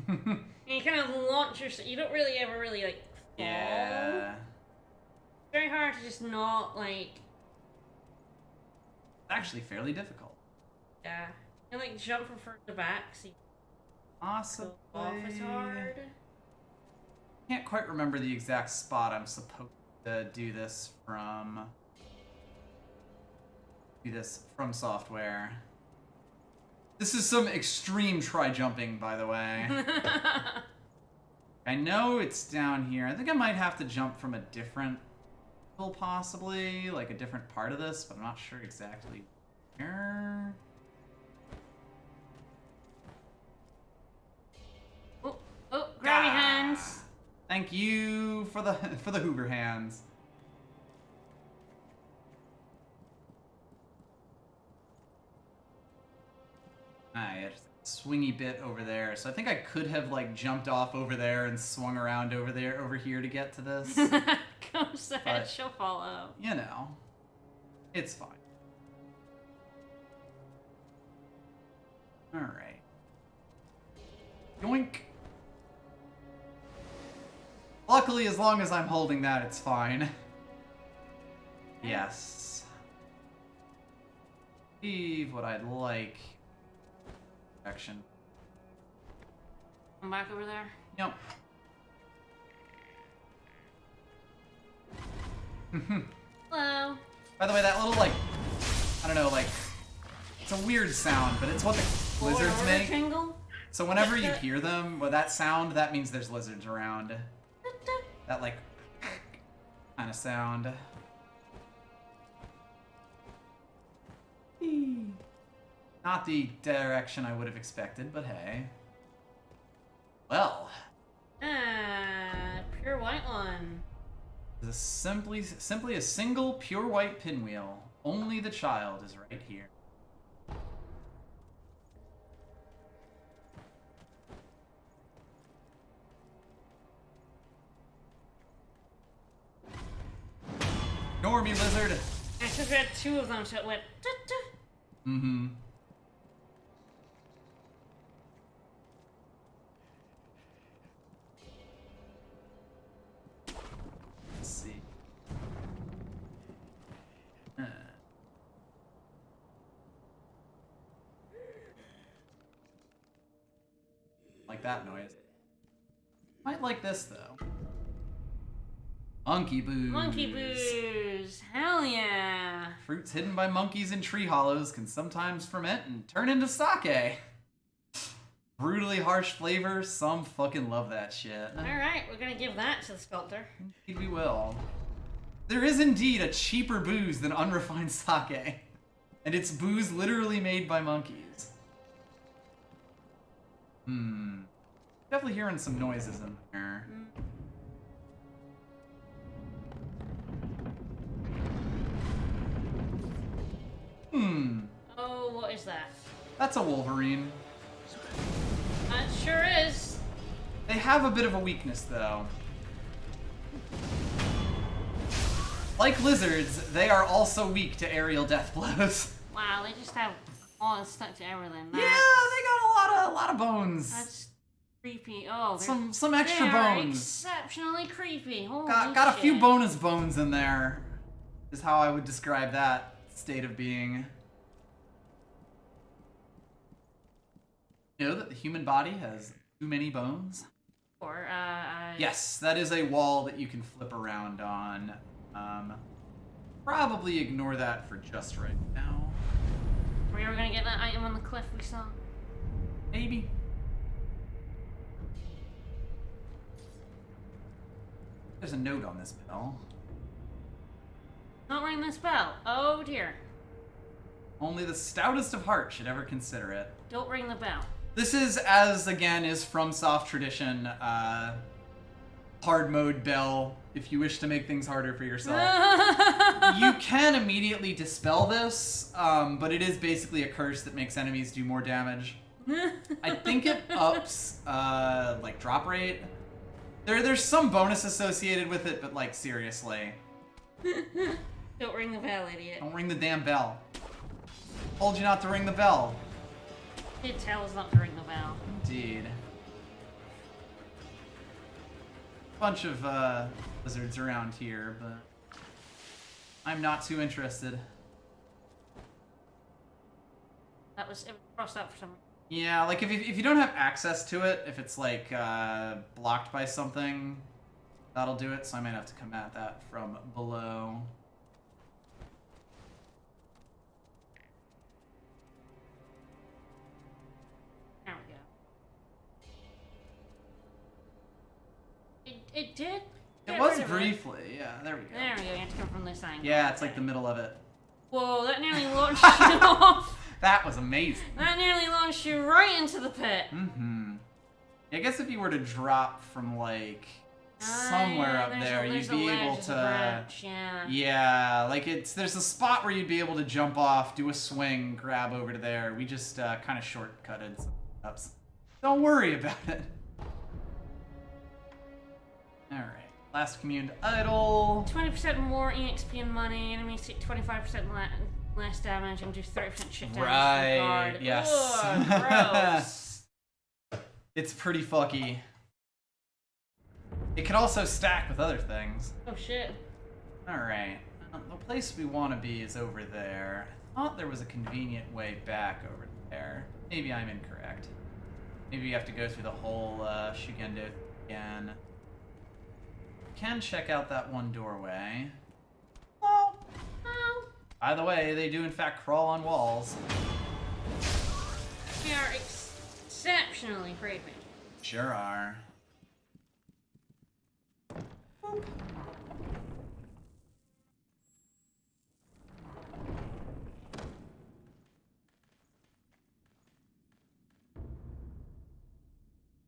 And you kind of launch yourself. You don't really ever like Yeah. It's very hard to just not, like... It's actually fairly difficult. Yeah. You like jump from further back, so you Possibly. go off as hard. Can't quite remember the exact spot I'm supposed to do this from. Software. This is some extreme try jumping, by the way. I know it's down here. I think I might have to jump from a different level, possibly, like a different part of this, but I'm not sure exactly where. Oh, grab your hands. Thank you for the Hoover hands. Alright, swingy bit over there. So I think I could have like jumped off over there and swung around over here to get to this. Goes ahead, she'll follow. You know, it's fine. All right. Yoink. Luckily, as long as I'm holding that, it's fine. Yes. Leave what I'd like. Action. Come back over there. Yep. Hello. By the way, that little, like, I don't know, like, it's a weird sound, but it's what the lizards make. Jingle? So whenever you hear them, with that sound, that means there's lizards around. That, like, kind of sound. Not the direction I would have expected, but hey. Well. Pure white one. It's simply a single pure white pinwheel. Only the child is right here. Ignore me, lizard. I just read two of them, so it went. Mm-hmm. Let's see. Like that noise. Might like this though. Monkey booze. Monkey booze. Hell yeah. Fruits hidden by monkeys in tree hollows can sometimes ferment and turn into sake. Brutally harsh flavor. Some fucking love that shit. Alright, we're gonna give that to the sculptor. Indeed we will. There is indeed a cheaper booze than unrefined sake. And it's booze literally made by monkeys. Definitely hearing some noises in there. Oh, what is that? That's a Wolverine. That sure is. They have a bit of a weakness, though. Like lizards, they are also weak to aerial death blows. Wow, they just have all stuck to everything. Yeah, they got a lot of bones. That's creepy. Oh, some extra they are bones. Exceptionally creepy. Holy Got a few shit. bonus bones in there. Is how I would describe that state of being. You know that the human body has too many bones? Or, Yes, that is a wall that you can flip around on. Probably ignore that for just right now. Were you ever gonna get that item on the cliff we saw? Maybe. There's a note on this bell. Not ring this bell. Oh dear. Only the stoutest of heart should ever consider it. Don't ring the bell. This is, as again is FromSoft tradition, hard mode bell, if you wish to make things harder for yourself. You can immediately dispel this, but it is basically a curse that makes enemies do more damage. I think it ups, like, drop rate. There's some bonus associated with it, but, like, seriously. Don't ring the bell, idiot. Don't ring the damn bell. Told you not to ring the bell. Did tell us not to ring the bell. Indeed. bunch of lizards around here, but I'm not too interested. It was crossed out for some reason. Yeah, like if you don't have access to it, if it's like blocked by something, that'll do it. So I might have to come at that from below. There we go. It did. It was briefly, yeah. There we go. There we go. You have to come from this angle. Yeah, it's like the middle of it. Whoa, that nearly launched you off. That was amazing. That nearly launched you right into the pit. Mm-hmm. I guess if you were to drop from like somewhere up there, you'd be able to. Yeah, like there's a spot where you'd be able to jump off, do a swing, grab over to there. We just kind of shortcutted some ups. Don't worry about it. All right, last communed idol. 20% more EXP and money. Enemies take 25% less damage and do 30% shit damage. Right. Guard. Yes. Ugh, gross. It's pretty fucky. It could also stack with other things. Oh shit. Alright. The place we want to be is over there. I thought there was a convenient way back over there. Maybe I'm incorrect. Maybe you have to go through the whole Shugendo again. Can check out that one doorway. Oh. By the way, they do in fact crawl on walls. They are exceptionally creepy. Sure are. Boop.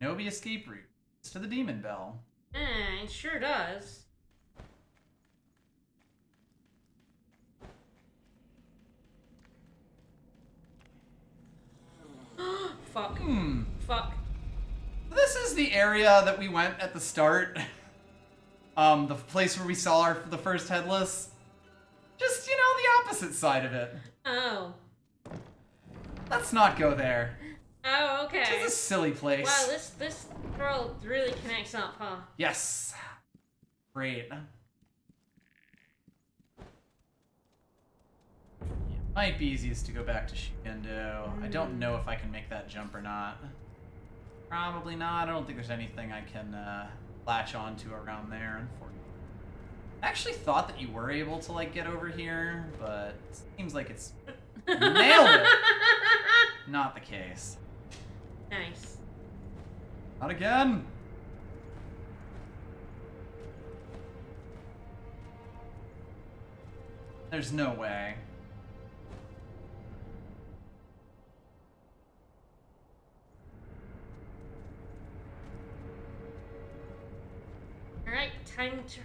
Nobi escape route. It's to the Demon Bell. It sure does. Fuck. Fuck. This is the area that we went at the start. The place where we saw the first headless. Just, you know, the opposite side of it. Oh. Let's not go there. Oh, okay. It's a silly place. Wow, this girl really connects up, huh? Yes. Great. Yeah, might be easiest to go back to Shugendo. I don't know if I can make that jump or not. Probably not. I don't think there's anything I can latch onto around there, unfortunately. I actually thought that you were able to, like, get over here, but it seems like it's... Nailed it! Not the case. Nice. Not again! There's no way. Alright, time to...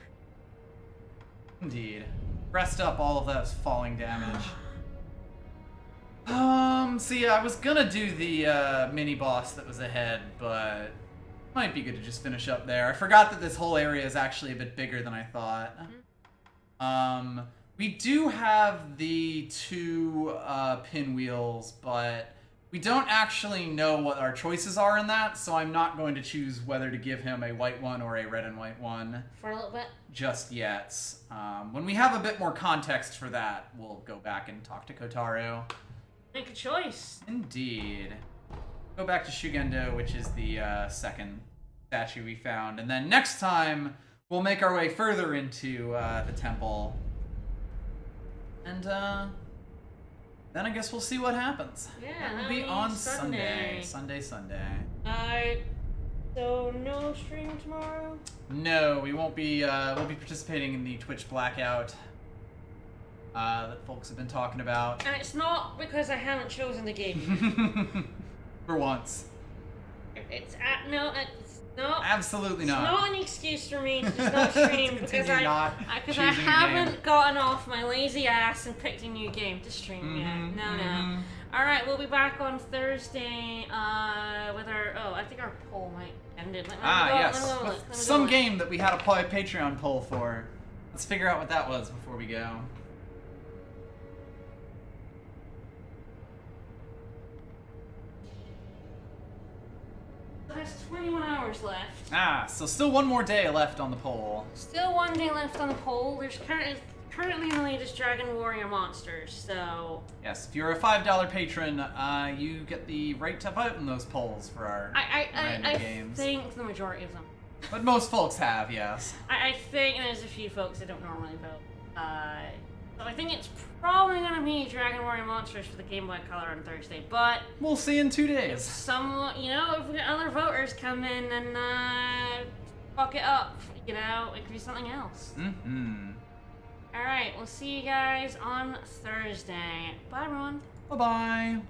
Indeed. Rest up all of that falling damage. See, I was gonna do the mini-boss that was ahead, but might be good to just finish up there. I forgot that this whole area is actually a bit bigger than I thought. We do have the two pinwheels, but we don't actually know what our choices are in that, so I'm not going to choose whether to give him a white one or a red and white one. For a little bit? Just yet. When we have a bit more context for that, we'll go back and talk to Kotaru. Make a choice. Indeed. Go back to Shugendo, which is the second statue we found, and then next time we'll make our way further into the temple. And then I guess we'll see what happens. Yeah, that'll be on Sunday. Sunday. So no stream tomorrow? No, we won't be. We'll be participating in the Twitch blackout that folks have been talking about. And it's not because I haven't chosen the game. For once. It's no. Absolutely not. It's not an excuse for me to just not stream because I haven't gotten off my lazy ass and picked a new game to stream yet. No. All right, we'll be back on Thursday with our. Oh, I think our poll might end it. Yes. Some game that we had a Patreon poll for. Let's figure out what that was before we go. There's 21 hours left. Ah, so still one more day left on the poll. Still 1 day left on the poll. There's currently the latest Dragon Warrior monsters, so... Yes, if you're a $5 patron, you get the right to vote in those polls for our random games. I think the majority of them. But most folks have, yes. I think there's a few folks that don't normally vote. So I think it's probably gonna be Dragon Warrior Monsters for the Game Boy Color on Thursday, but... We'll see in 2 days. If we get other voters come in and, fuck it up, it could be something else. Mm-hmm. Alright, we'll see you guys on Thursday. Bye, everyone. Bye-bye.